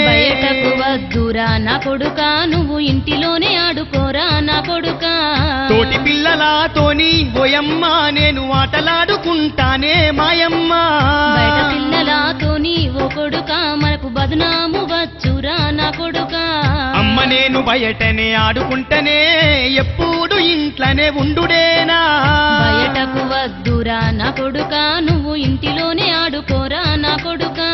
బయటకు వద్దురా నా కొడుకా నువ్వు ఇంటిలోనే ఆడుకోరా నా కొడుకా తోటి పిల్లలతోని ఓయమ్మ నేను ఆటలాడుకుంటానే మాయమ్మ బయట పిల్లలతోని ఓ కొడుకా మనకు బదనాము వచ్చురా నా కొడుకా అమ్మ నేను బయటనే ఆడుకుంటనే ఎప్పుడు ఇంట్లోనే ఉండుడేనా బయటకు వద్దురా నా కొడుకా నువ్వు ఇంటిలోనే ఆడుకోరా నా కొడుకా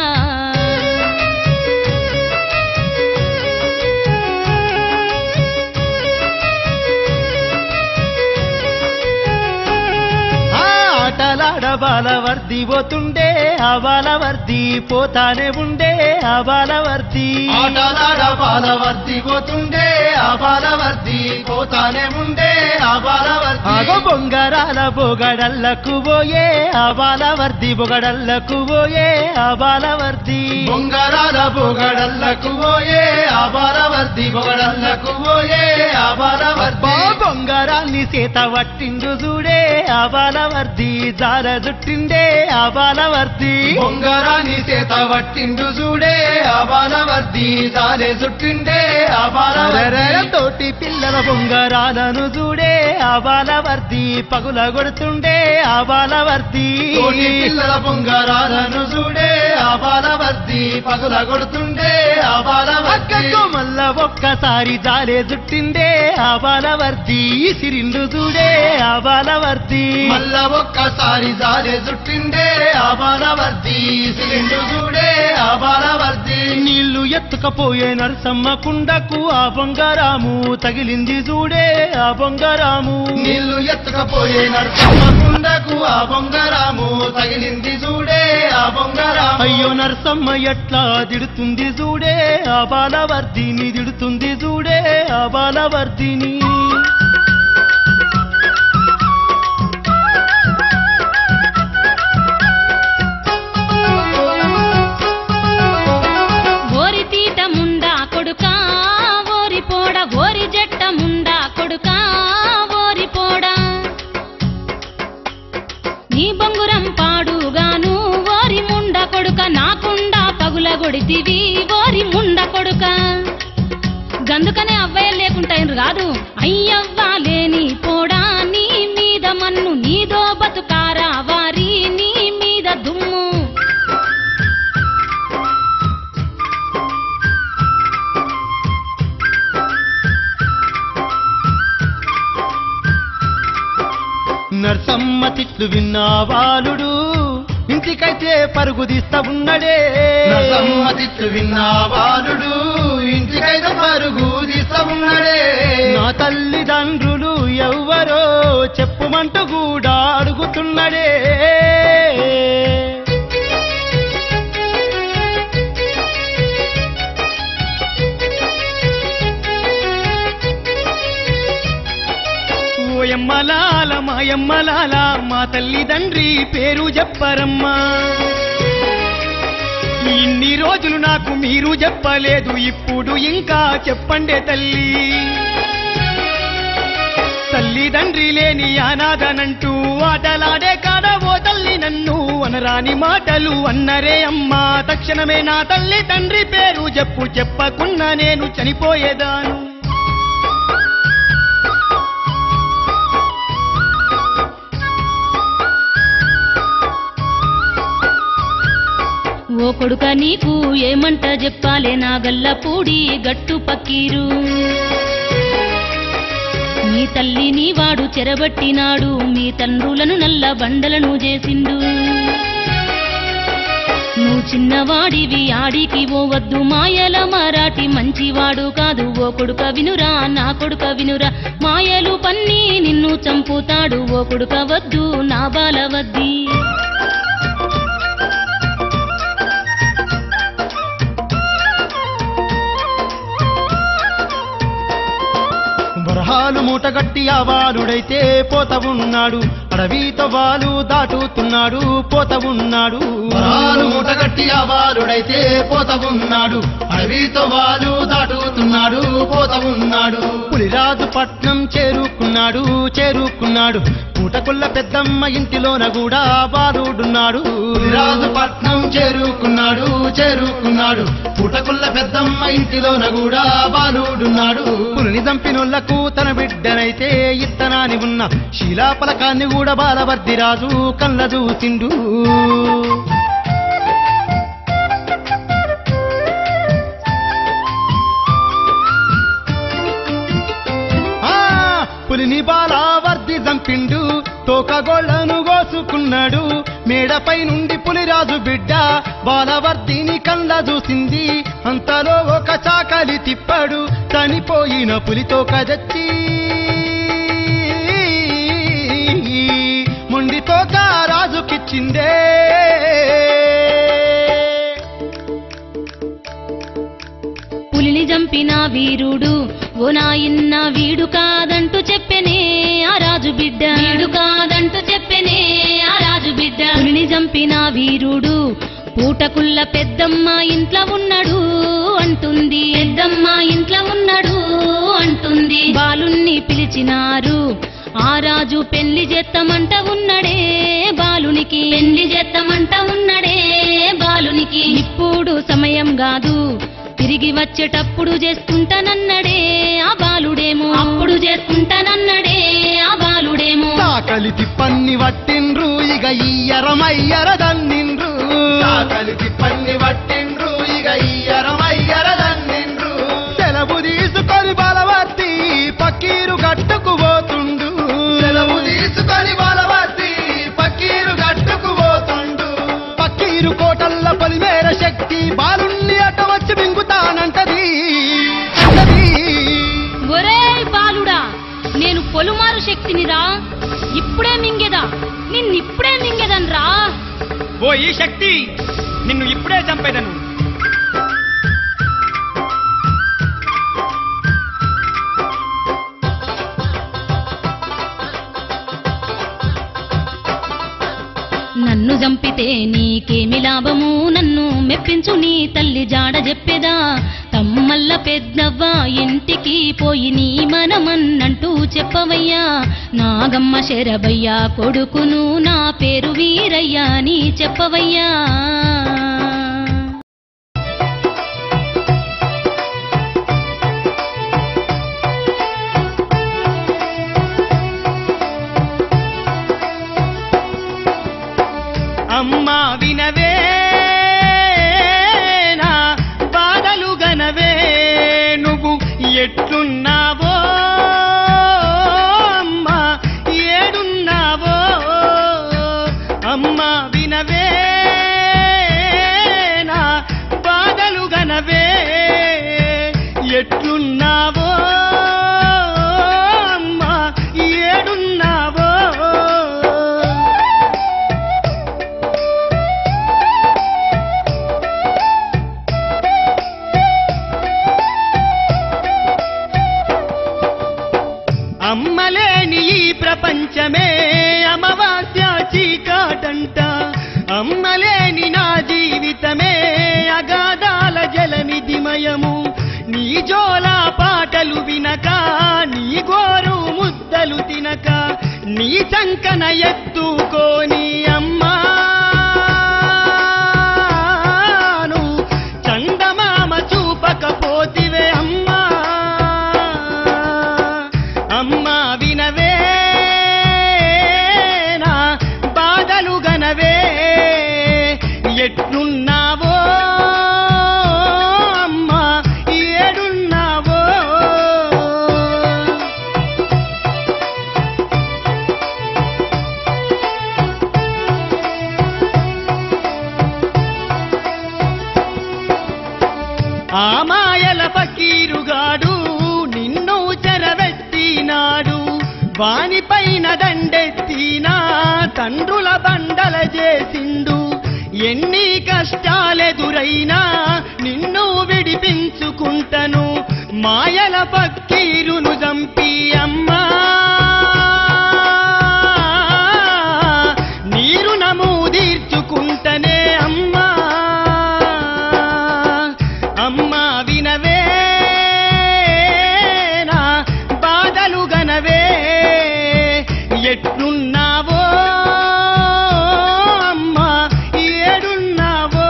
ఆటలాడ బాలవర్ది పోతుండే ఆ బాలవర్ది పోతానే ఉండే ఆ బాలవర్ది ఆటలాడ బాలవర్ది పోతుండే ఆ బాలవర్ది పోతానే ఉండే ఆ బాలవర్ది ఆగో బొంగరాల బొగడల్లకు పోయే ఆ బాలవర్ది బొగడల్లకు పోయే ఆ బాలవర్ది బొంగరాల బొగడల్లకు పోయే ఆ బాలవర్ది బొగడల్లకు పోయే ఆ బాలవర్ది బొంగరాన్ని చేత పట్టిండు చూడే ఆ బాలవర్ది జార జుట్టిండే ఆ బాలవర్ది బొంగరాన్ని చేత పట్టిండు చూడే ఆ బాలవర్ది జారే జుట్టిండే ఆ బాలవర్ది తోటి పిల్లల బొంగరాలను చూడే ఆ బాలవర్ది పగుల కొడుతుండే ఆ బాలవర్ది తోటి పిల్లల బొంగరాలను చూడే ఆ బాలవర్ది పగుల కొడుతుండే ఆ బాలవర్ది మల్ల ఒక్కసారి జారే జుట్టిండే ఆ బాలవర్ది సిరిండు చూడే ఆ బాలవర్ది మల్ల ఒక్కసారి జారే జుట్టిండే ఆ బాలవర్ది సిరిండు చూడే ఆ బాలవర్ది నీళ్లు ఎత్తుకపోయే నరసమ్మ కుండకు ఆ బొంగరాము తగిలింది చూడే ఆ బొంగరాము నీళ్లు ఎత్తుకపోయే నరసమ్మ కుండకు ఆ బొంగరాము తగిలింది చూడే ఆ బొంగరాము అయ్యో నరసమ్మ ఎట్లా దిడుతుంది చూడే ఆ బాలవర్దిని దిడుతుంది చూడే ఆ బాలవర్దిని కొల్లగొడితివి ఓరి ముండ కొడుక గందుకనే అవ్వయ్య లేకుంటాయిరు కాదు అయ్యవ్వా లేని పోడా నీ మీద మన్ను నీదో బతుకారా వారి నీ మీద దుమ్ము నర్సమ్మ తిట్లు విన్నా బాలుడు ఇంటికైతే పరుగు తీస్తా ఉన్నడే నర్సమ్మ తిట్లు విన్నా బాలుడు ఇంటికైతే పరుగు తీస్తా ఉన్నడే నా తల్లిదండ్రులు ఎవ్వరో చెప్పుమంటూ కూడా అడుగుతున్నడే ఓయమ్మలాల మాయమ్మలాల మా తల్లిదండ్రి పేరు చెప్పరమ్మా ఇన్ని రోజులు నాకు మీరు చెప్పలేదు ఇప్పుడు ఇంకా చెప్పండే తల్లి తల్లిదండ్రి లేని అనాథనంటూ ఆటలాడే కాడ ఓ తల్లి నన్ను అనరాని మాటలు అన్నరే అమ్మా తక్షణమే నా తల్లి తండ్రి పేరు చెప్పకుండా నేను చనిపోయేదాను ఓ కొడుక నీకు ఏమంట చెప్పాలే నా గల్లపూడి గట్టు పక్కీరు మీ తల్లిని వాడు చెరబట్టినాడు మీ తండ్రులను నల్ల బండలను చేసిండు నువ్వు చిన్నవాడివి ఆడికి పోవద్దు మాయల మరాఠీ మంచివాడు కాదు ఓ కొడుక వినురా నా కొడుక వినురా మాయలు పన్ని నిన్ను చంపుతాడు ఓ కొడుక వద్దు నా బాలవద్ది వరహాలు మూటగట్టి ఆ బాలుడైతే పోత ఉన్నాడు అడవితో వాలు దాటుతున్నాడు పోత ఉన్నాడు వరహాలు మూటగట్టి ఆ బాలుడైతే పోత ఉన్నాడు అడవితో వాలు దాటుతున్నాడు పోత ఉన్నాడు పులిరాజు పట్నం చేరుకున్నాడు పూటకుల్ల పెద్దమ్మ ఇంటిలోన కూడా బాలుడున్నాడు పులిరాజు పట్నం చేరుకున్నాడు పూటకుల్ల పెద్దమ్మ ఇంటిలోన కూడా బాలుడున్నాడు పులిని చంపినోళ్లకు తన బిడ్డనైతే ఇత్తనాని ఉన్న శిలాపలకాన్ని కూడా బాలవర్ది రాజు కళ్ళ చూసిండు పులిని బాలవర్ది చంపిండు తోకగోళ్లను కోసుకున్నాడు మేడపై నుండి పులిరాజు బిడ్డ బాలవర్దిని కళ్ళ చూసింది అంతలో ఒక చాకలి తిప్పాడు చనిపోయిన పులితోక తెచ్చి మొండితోక రాజుకిచ్చిందే పులిని చంపిన వీరుడు ఓ నాయన్న వీడు కాదంటూ చెప్పెనే ఆ రాజు బిడ్డ పులిని చంపిన వీరుడు పూటకుల్ల పెద్దమ్మ ఇంట్లో ఉన్నాడు అంటుంది బాలుణ్ణి పిలిచినారు ఆ రాజు పెళ్లి చేత్తమంట ఉన్నడే బాలునికి ఇప్పుడు సమయం కాదు తిరిగి వచ్చేటప్పుడు చేసుకుంటానన్నడే ఆ బాలుడేమో సాకలి తిప్పన్ని వట్టిండ్రు ఇక ఇయ్యరమయ్యర దన్నిండ్రు సెలవు తీసుకొని బలవర్తి పక్కీరు గట్టుకు పోతుండు పక్కీరు కోటల్ల పొలిమేర శక్తి బాలుణ్ణి అట వచ్చి మింగుతానంటది ఒరేయ్ బాలుడా నేను పొలుమారు శక్తినిరా ఇప్పుడే మింగేదా నిన్నిప్పుడే మింగేదన్రా ఓ ఈ శక్తి నిన్ను ఇప్పుడే చంపేదను నన్ను చంపితే నీకేమి లాభము నన్ను మెప్పించు నీ తల్లి జాడ చెప్పేదా తమ్మల్ల పెద్దవ్వ ఇంటికి పోయి నీ మనమన్నంటూ చెప్పవయ్యా నాగమ్మ శరభయ్య కొడుకును నా పేరు వీరయ్యా నీ చెప్పవయ్యా అమ్మా వినవే నా బాధలు గనవే ఎట్లున్నావో అమ్మా ఏడున్నావో అమ్మలేని ఈ ప్రపంచమే అమావాస్య చీకాటంట అమ్మలేని నా జీవితమే అగాధాల జలనిధిమయము నీ జోలా పాటలు వినక నీ గోరు ముద్దలు తినక నీ చంకన ఎత్తుకోని అమ్మాను చందమామ చూపకపోతివే అమ్మా అమ్మా వినవే నా బాధలు గనవే ఎట్లున్నావో అమ్మా ఏడున్నావో ఆ మాయల ఫకీరుగాడు నిన్ను చెరవెట్టినాడు వానిపైన దండెత్తినా తండ్రుల బండల చేసిండు ఎన్ని కష్టాలెదురైనా నిన్ను విడిపించుకుంటను మాయల ఫకీరును చంపి అమ్మా నీరు నమూ తీర్చుకుంటనే అమ్మా అమ్మా వినవే నా బాధలు గనవే ఎట్లున్నావో అమ్మా ఏడున్నావో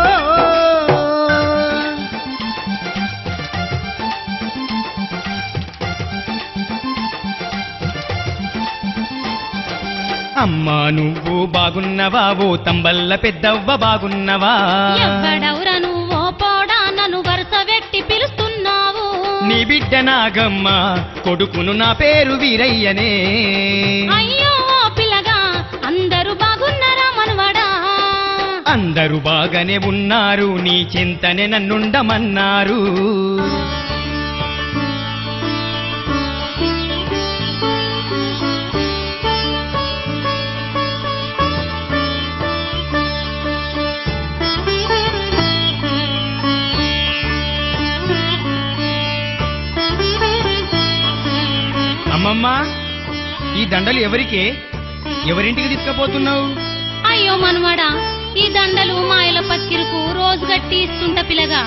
అమ్మా నువ్వు బాగున్నవా ఓ తంబల్ల పెద్దవ్వ బాగున్నవా ఎవ్వడవురా నువ్వో పోడా నన్ను వరుస వెట్టి పిలుస్తున్నావు నీ బిడ్డ నాగమ్మ కొడుకును నా పేరు వీరయ్యనే అయ్యో ఓ పిల్లగా అందరూ బాగున్నారా మనవడా అందరూ బాగానే ఉన్నారు నీ చింతనే నన్నుండమన్నారు అమ్మమ్మ ఈ దండలు ఎవరికే ఎవరింటికి తీసుకుపోతున్నావు అయ్యో మనవడా ఈ దండలు మాయల పక్కిరుకు రోజు గట్టి ఇస్తుంట పిల్లగా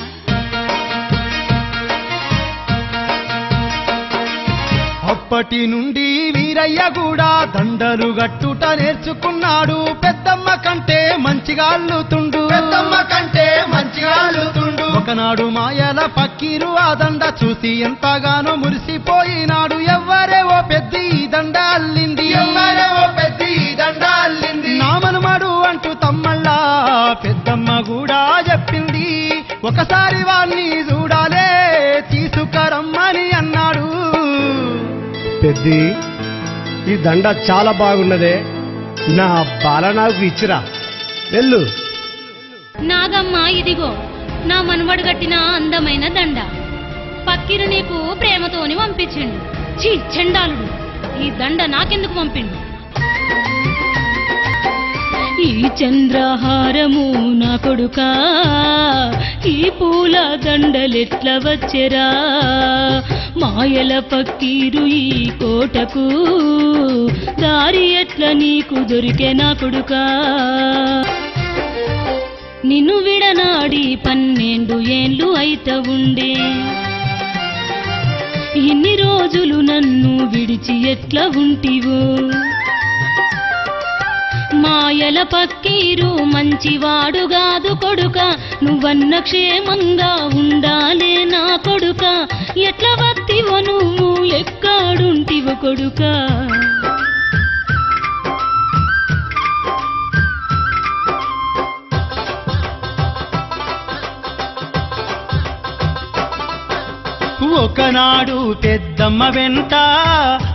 అప్పటి నుండి వీరయ్య కూడా దండలు గట్టుట నేర్చుకున్నాడు పెద్దమ్మ కంటే మంచిగా అల్లుతుండు ఒకనాడు మాయల పక్కీరు ఆ దండ చూసి ఎంతగానో మురిసిపోయినాడు ఎవ్వరే ఓ పెద్ద ఈ దండ అల్లింది నా మనుమడు అంటూ తమ్మల్లా పెద్దమ్మ కూడా చెప్పింది ఒకసారి వాణ్ణి చూడాలే తీసుకురమ్మని అన్నాడు పెద్ది ఈ దండ చాలా బాగున్నదే నా బాల నాకు ఇచ్చిరా వెళ్ళు నాగమ్మ ఇదిగో నా మనవడు గట్టిన అందమైన దండ పక్కిరు నీకు ప్రేమతోని పంపించిండు చీ చండాలుడు ఈ దండ నాకెందుకు పంపిండు ఈ చంద్రహారము నా కొడుకా ఈ పూల దండలెట్ల వచ్చెరా మాయల పక్కీరు ఈ కోటకు దారి ఎట్ల నీకు దొరికే నా కొడుకా నిన్ను విడనాడి 12 ఏండ్లు అయిత ఉండే ఇన్ని రోజులు నన్ను విడిచి ఎట్లా ఉంటివో మాయల పక్కీరు మంచివాడు గాదు కొడుక నువ్వన్న క్షేమంగా ఉండాలే నా కొడుక ఎట్లా వత్తివో నువ్వు ఎక్కడుంటివో కొడుక ఒకనాడు పెద్దమ్మ వెంట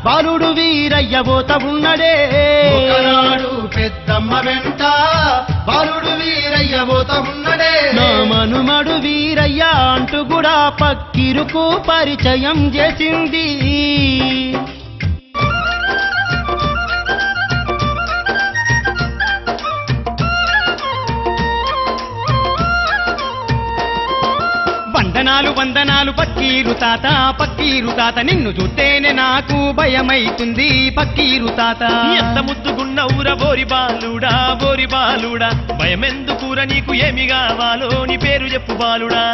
బాలుడు వీరయ్య పోత ఉన్నడే ఒకనాడు పెద్దమ్మ వెంట బాలుడు వీరయ్య పోతా ఉన్నడే నా మనుమడు వీరయ్య అంటూ కూడా పక్కిరుకు పరిచయం చేసింది. వందనాలు వందనాలు పక్కీరు తాత నిన్ను చూస్తేనే నాకు భయమైతుంది పక్కీరు తాత. ఎంత ముద్దుగున్నవుర బోరి బాలుడా భయమెందుకుర నీకు ఏమి కావాలో నీ పేరు చెప్పు బాలుడా.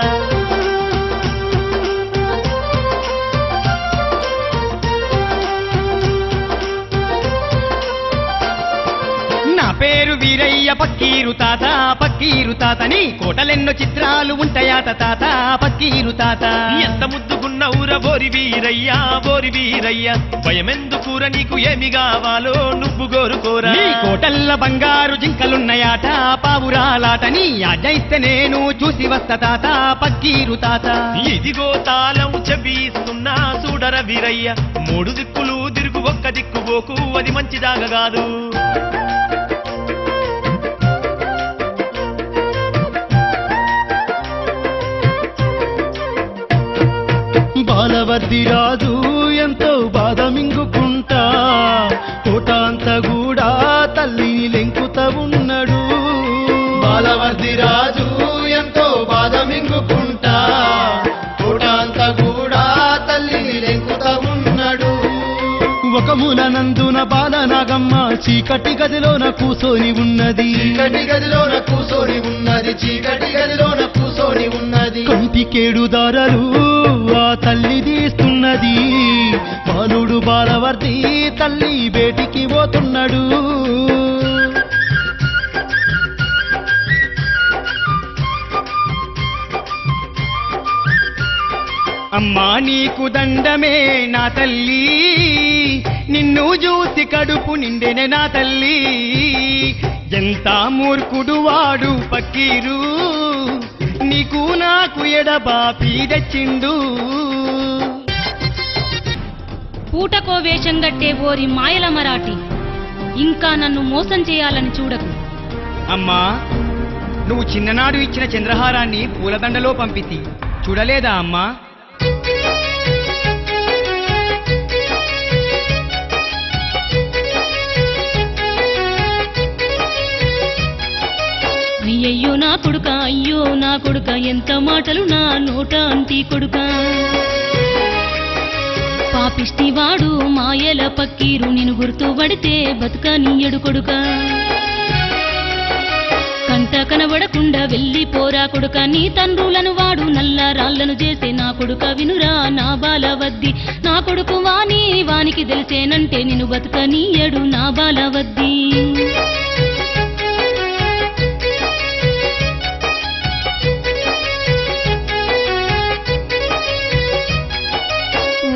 నా పేరు వీరయ్య పక్కీరు తాత నీ కోటలెన్నో చిత్రాలు ఉంటాయాట తాత పక్కీరు తాత. ఎంత ముద్దుగున్నవుర బోరి వీరయ్య భయమెందుకుర నీకు ఏమి కావాలో నువ్వు కోరుకోరా. నీ కోటల్ల బంగారు జింకలున్నాయాట పావురాలాట నీ ఆజ్ఞయిస్తే నేను చూసి వస్తా తాత పక్కీరు తాత. ఇదిగో తాళం చెబిస్తున్నా చూడర వీరయ్య, 3 దిక్కులు తిరుగు ఒక్క దిక్కుపోకు అది మంచి జాగ కాదు. బాలవర్ది రాజు ఎంతో బాధ మింగుకుంటా కోట అంతా కూడా తల్లిని లెంకుతా ఉన్నాడు. బాలవర్ది రాజు ఎంతో బాధ మింగుకుంటా కోట అంతా కూడా తల్లిని లెంకుతా ఉన్నాడు. ఒక మూలనందున బాలనాగమ్మ చీకటి గదిలోన కూసోని ఉన్నది. కంటికేడు దారలు ఆ తల్లి తీస్తున్నది. బాలుడు బాలవర్ది తల్లి బేటికి పోతున్నాడు. అమ్మా నీకు దండమే నా తల్లి, నిన్ను చూసి కడుపు నిండెనే నా తల్లి. ఎంత మూర్ఖుడు వాడు పక్కీరు, నీకు నాకు ఎడబాపి తెచ్చిండు. పూటకో వేషం గట్టే ఓరి మాయల మరాఠీ, ఇంకా నన్ను మోసం చేయాలని చూడకు. అమ్మా నువ్వు చిన్ననాడు ఇచ్చిన చంద్రహారాన్ని పూలదండలో పంపితి చూడలేదా అమ్మా? అయ్యో నా కొడుక ఎంత మాటలు నా నోట అంటి కొడుక. పాపిష్టివాడు మాయల పక్కీరు నిన్ను గుర్తుపడితే బతుకనీయడు కొడుక. కంట కనబడకుండా వెళ్ళిపోరా కొడుక, నీ తండ్రులను వాడు నల్ల రాళ్లను చేసే నా కొడుక. వినురా నా బాలవద్ది, నా కొడుకు వానికి తెలిసేనంటే నిన్ను బతుకనీయడు నా బాలవద్ది.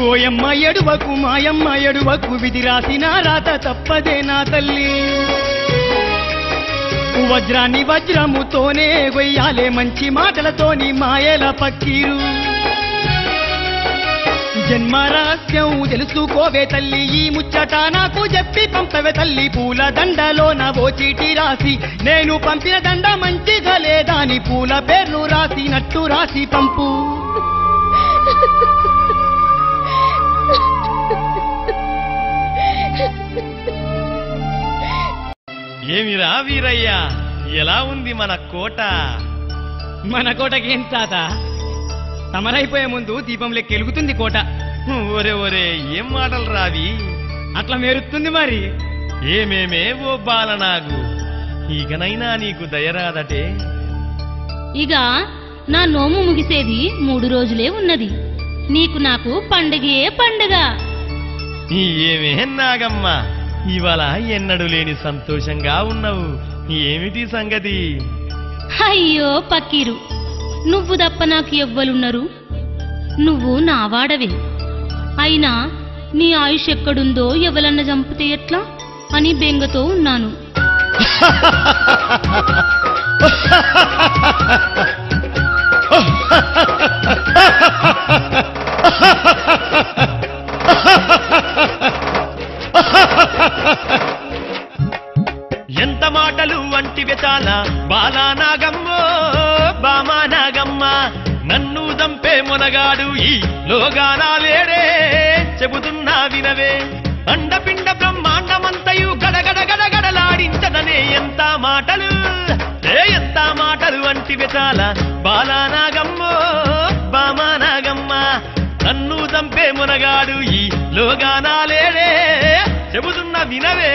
ఓయమ్మ ఎడువకు మాయమ్మ ఎడువకు, విధి రాసిన రాత తప్పదే నా తల్లి. వజ్రాన్ని వజ్రముతోనే గొయ్యాలే మంచి మాటలతోని మాయల పక్కీరు. జన్మరహస్యం తెలుసుకోవే తల్లి, ఈ ముచ్చట నాకు చెప్పి పంపవే తల్లి. పూల దండలోన ఓ చీటి రాసి, నేను పంపిన దండ మంచిగా లేదాని పూల పేర్లు రాసినట్టు రాసి పంపు. ఏమిరా వీరయ్య, ఎలా ఉంది మన కోట? మన కోటకేం తాత, తమరైపోయే ముందు దీపం లెక్క వెలుగుతుంది కోట. ఒరే ఏం మాటలు రావి, అట్లా మెరుస్తుంది మరి. ఏమేమే ఓ బాలనాగు, ఇకనైనా నీకు దయరాదటే. ఇక నా నోము ముగిసేది 3 రోజులే ఉన్నది. నీకు నాకు పండగే పండగ. ఏమే నాగమ్మ, ఇవాళ ఎన్నడూ లేని సంతోషంగా ఉన్నావు, ఏమిటి సంగతి? అయ్యో పక్కీరు, నువ్వు తప్ప నాకు ఎవ్వలున్నారు? నువ్వు నా వాడవే. అయినా నీ ఆయుష్ ఎక్కడుందో ఎవలన్న చంపితే ఎట్లా అని బెంగతో ఉన్నాను. ఎంత మాటలు వంటివే చాలా బాలానాగమ్మో బామానాగమ్మ నన్ను దంపే మొనగాడు ఈ లోగానాలేడే చెబుతున్నా వినవే అండపిండ బ్రహ్మాండమంతయు గడగడ గడగడలాడించదనే ఎంత మాటలు వంటివే చాలా బాలానాగమ్మో బామానాగమ్మ నన్ను దంపే మునగాడు ఈ లోగానాలేడే చెబుతున్నా వినవే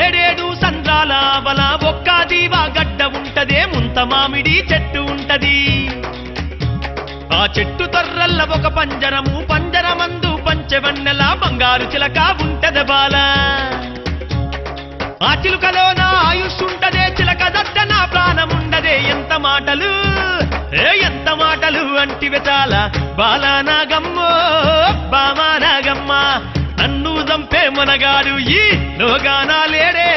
ఏడేడు సంద్రాల బల ఒక్క దీవా గడ్డ ఉంటదే ముంత మామిడి చెట్టు ఉంటది ఆ చెట్టు తొర్రల్ల ఒక పంజరము పంజరమందు పంచవన్నెల బంగారు చిలక ఉంటద బాల ఆ చిలుకలో నా ఆయుష్ ఉంటదే చిలక దట్ట నా ప్రాణముండదే ఎంత మాటలు అంటివే చాలా బాలానాగమ్మో బామానాగమ్మ నన్ను దంపే మొనగాడు ఈ లోగానాలేడే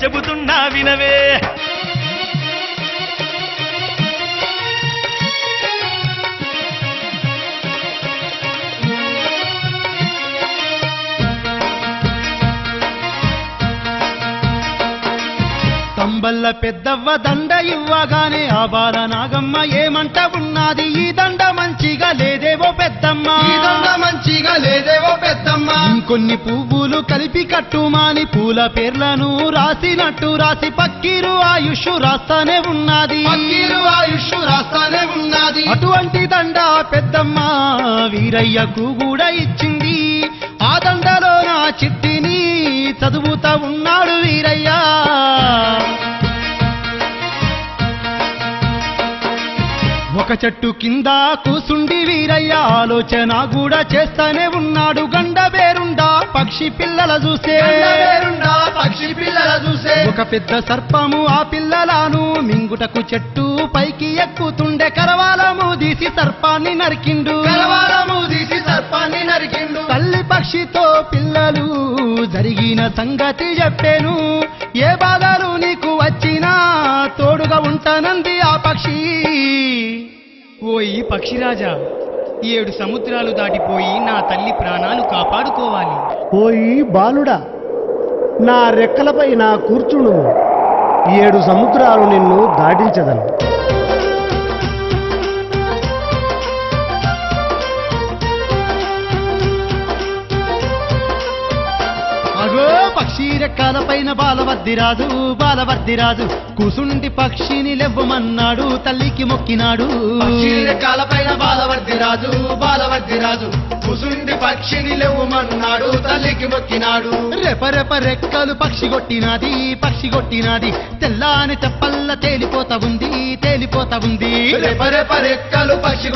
చెబుతున్నా వినవే తంబల్ల పెద్దవ్వ దండ ఇవ్వగానే ఆ బాలనాగమ్మ ఏమంట ఉన్నది ఈ దండ మంచిగా లేదేవో పెద్దమ్మ ఈ దండ మంచిగా లేదేవో పెద్దమ్మ ఇంకొన్ని పువ్వులు కలిపి కట్టుమాని పూల పేర్లను రాసినట్టు రాసి పక్కీరు ఆయుష్ రాస్తానే ఉన్నది అటువంటి దండ పెద్దమ్మ వీరయ్యకు కూడా ఇచ్చింది ఆ దండలో నా చిట్టిని చదువుతా ఉన్నాడు వీరయ్య ఒక చెట్టు కింద కూసుండి వీరయ్య ఆలోచన కూడా చేస్తానే ఉన్నాడు గండ బేరుండా పక్షి పిల్లల చూసే ఒక పెద్ద సర్పము ఆ పిల్లలను మింగుటకు చెట్టు పైకి ఎక్కుతుండే కరవాలము తీసి సర్పాన్ని నరికిండు తల్లి పక్షితో పిల్లలు జరిగిన సంగతి చెప్పాను ఏ బాధలు నీకు వచ్చినా తోడుగా ఉంటానంది ఆ పక్షి ఓ ఈ పక్షిరాజా 7 సముద్రాలు దాటిపోయి నా తల్లి ప్రాణాలు కాపాడుకోవాలి. ఓయి బాలుడా నా రెక్కలపై నా కూర్చును 7 సముద్రాలు నిన్ను దాటించదను. అగో పక్షి రెక్కల పైన బాలవర్దిరాజు కూసుండి పక్షిని లెవ్వమన్నాడు తల్లికి మొక్కినాడు. రెక్కల పైన బాలవర్దిరాజు కూసుండి పక్షిని లెవ్వమన్నాడు తల్లికి మొక్కినాడు. రెపరెప రెక్కలు పక్షి కొట్టినాది తెల్లాని తెప్పల్ల తేలిపోతా ఉంది రెపరెప రెక్కలు పక్షి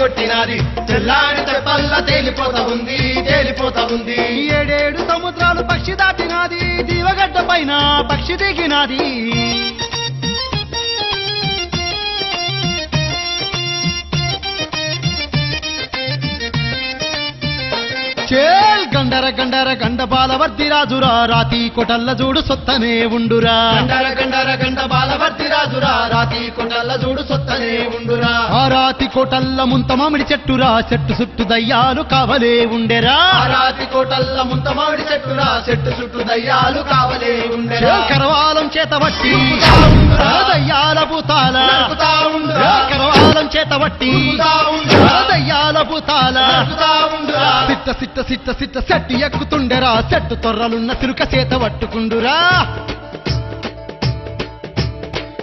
కొట్టినాది తెల్లాని తెప్పల్ల తేలిపోతా ఉంది 7 సముద్రాలు పక్షి దాటినాది దీవగడ్డ పైన పక్షి దిగినాది. చేల్ గండ బాలవర్దిరాజురా రాతి కొటల్ల చూడు సొత్తనే ఉండురా. గండ బాలవర్దిరాజురా రాతి కొటల్ల చూడు సొత్తనే ఉండురా. ఆ రాతి కోటల్ల ముంత మామిడి చెట్టురా చెట్టు చుట్టూ దయ్యాలు కావలే ఉండెరా. రాతి కోటల్ల ముంత మామిడి చెట్టురా చెట్టు చుట్టూ దయ్యాలు కావలే ఉండెరా. కరవాలం చేత వట్టి దయ్యాల భూతాల కరవాలం చేత వట్టి దయ్యాల భూతాల సిట్ట సెట్టు ఎక్కుతుండెరా సెట్టు తొర్రలున్న సిలుక చేత పట్టుకుండురా.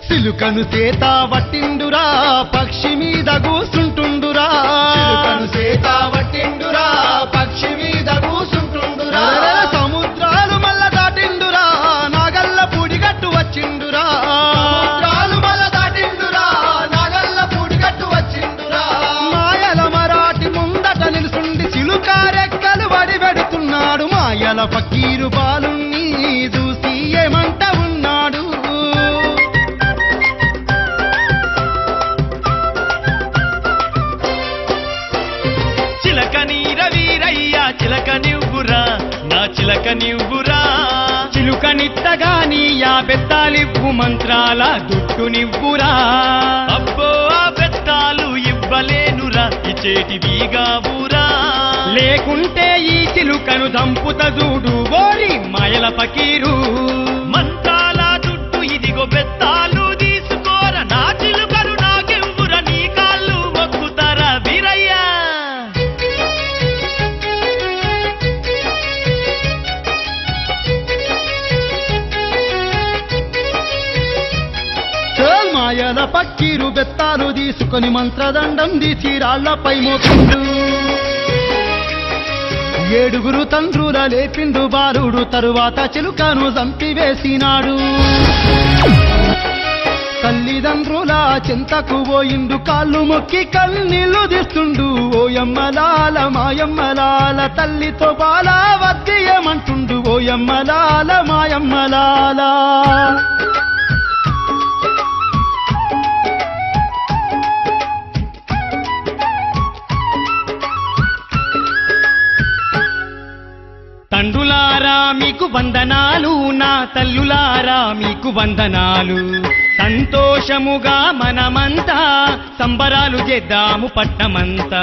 సిలుకను చేత పట్టిండురా పక్షి మీద కూసుంటుండురా. పక్షి మీద కూసుంటుండురా. సముద్రాలు మల్ల దాటిండురా నాగల్ల పూడిగట్టు వచ్చిండురా. మాయల మరాఠి ముందట నిలుసుండి చిలుకారెక్కలు వడి పెడుతున్నాడు. మాయల ఫకీరు బాలుణ్ణి చూసి ఏమంట ఉన్నాడు. చిలక నివ్వురా నా చిలక నివ్వురా చిలుకనిత్తగాని యా బెత్తాలివ్వు మంత్రాల దుట్టు నివ్వురా అబ్బో ఆ బెత్తాలు ఇవ్వలేనురా ఇచేటివిగా ఊరా లేకుంటే ఈ చిలుకను దంపుత చూడు ఓరి మాయల పకీరు మంత్రాల దుట్టు ఇదిగో బెత్తాలు తీసుకోర నా చిలుకను నాకివ్వురా నీ కాళ్ళు మొక్కుతారా వీరయ్యా మాయల పక్కీరు బెత్తాలు తీసుకొని మంత్రదండం తీసి రాళ్లపై మోపిండు ఏడుగురు తండ్రుల లేపిండు బాలుడు తరువాత చిలుకను చంపివేసినాడు తల్లిదండ్రుల చింతకు పోయిండు కాళ్ళు మొక్కి కన్నీళ్లు తీస్తుండు ఓయమ్మలాల మాయమ్మలాల తల్లితో బాల వద్దియమంటుండు ఓయమ్మలాల మాయమ్మలాల తండ్రులారా మీకు వందనాలు నా తల్లులారా మీకు వందనాలు సంతోషముగా మనమంతా సంబరాలు చేద్దాము పట్నమంతా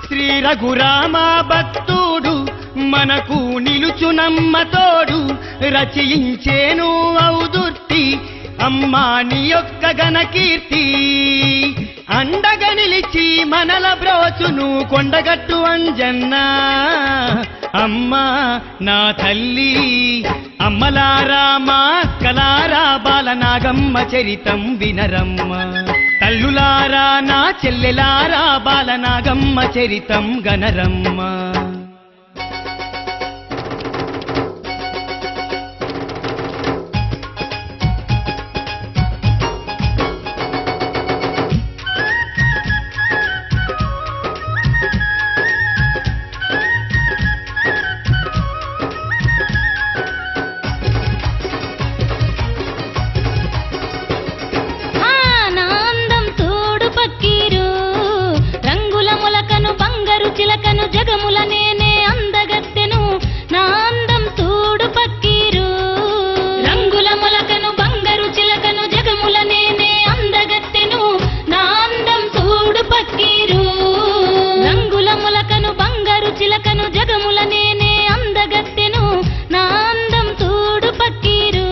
శ్రీ రఘురామ భక్తుడు మనకు నిలుచునమ్మ తోడు రచయించేను ఔదుర్తి అమ్మా నీ యొక్క ఘన కీర్తి అండగా నిలిచి మనల బ్రోచును కొండగట్టు అంజన్న అమ్మా నా తల్లి అమ్మలారా మా అక్కలారా బాలనాగమ్మ చరితం వినరమ్మ తల్లులారా నా చెల్లెలారా బాలనాగమ్మ చరితం గనరమ్మ చిలకను జగముల నేనే అందగత్తెను నా అందం చూడు పక్కీరు రంగుల మొలకను బంగారు చిలకను జగముల నేనే అందగత్తెను నా అందం చూడు పక్కీరు రంగుల మొలకను బంగారు చిలకను జగముల నేనే అందగత్తెను నా అందం చూడు పక్కీరు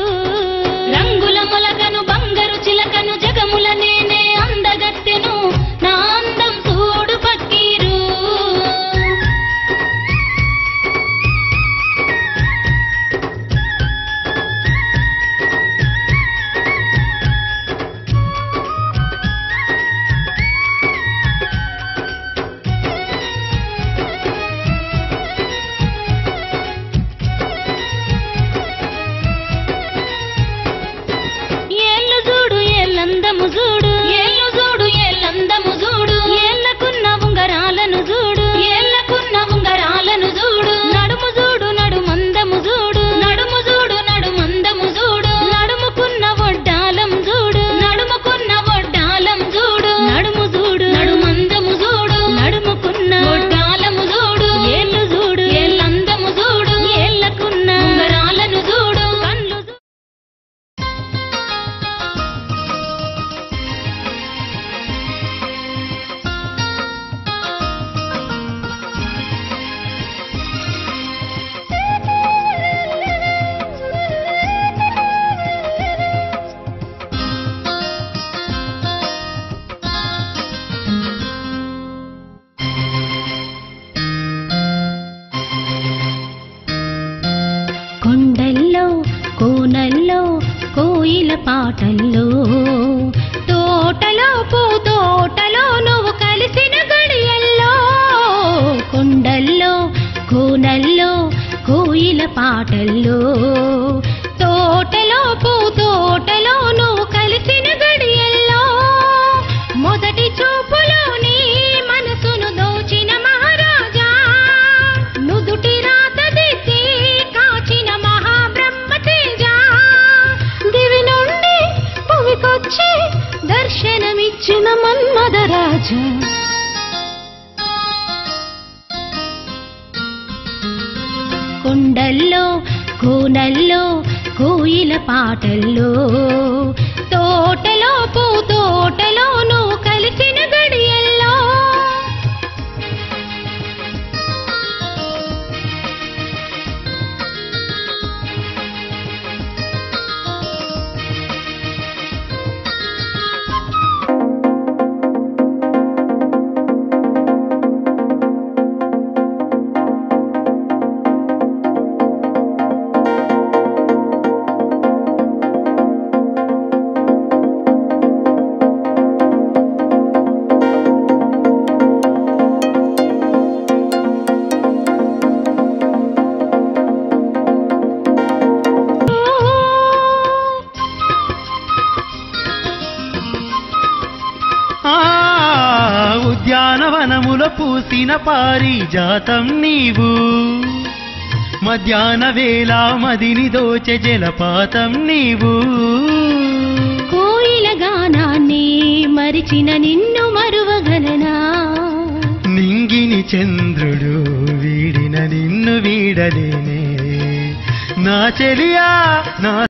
రంగుల మొలకను బంగారు చిలకను జగముల నేనే అందగత్తెను నా అందం చూడు పక్కీరు ఏళ్ళందము చూడు ఏళ్ళు చూడు ఏళ్ళందము చూడు ఏళ్ళకున్న ఉంగరాలను చూడు ఏళ్ళకున్న ఉంగరాలను చూడు నడుము చూడు నడుమందము చూడు నడుము చూడు నడుమందము చూడు నడుముకున్న వడ్డాలం చూడు నడుముకున్న వడ్డాలం చూడు నడుము చూడు నడుమందము చూడు నడుముకున్న వడ్డాలము చూడు ఏళ్ళు చూడు ఏళ్ళందము చూడు ఏళ్ళకున్న ఉంగరాలను చూడు కళ్ళు కొండల్లో కోనల్లో కోయిల పాటల్లో తోటలో పూతోటలో నువ్వు కలిసిన గడియల్లో కొండల్లో కోనల్లో కోయిల పాటల్లో తోటలో పూతోటలో నువ్వు కలిసిన గడియల్లో మొదటి చూపులోని మనసును దోచిన మహారాజా నుదుటి రాత దిద్ది కాచిన మహాబ్రహ్మ తేజ దివి నుండి భువికొచ్చి దర్శనమిచ్చిన మన్మధరాజా కొండల్లో కోనల్లో కోయిల పాటల్లో తోటలో పూతోటలో నువ్వు కలిసిన గడియల్లో ఉద్యానవనములో పూసిన పారిజాతం నీవు మధ్యాహ్న వేళ మదిని దోచె జలపాతం నీవు కోయిల గానాన్ని మరిచిన నిన్ను మరువగలనా నింగిని చంద్రుడు వీడిన నిన్ను వీడలేనే నా చెలియా నా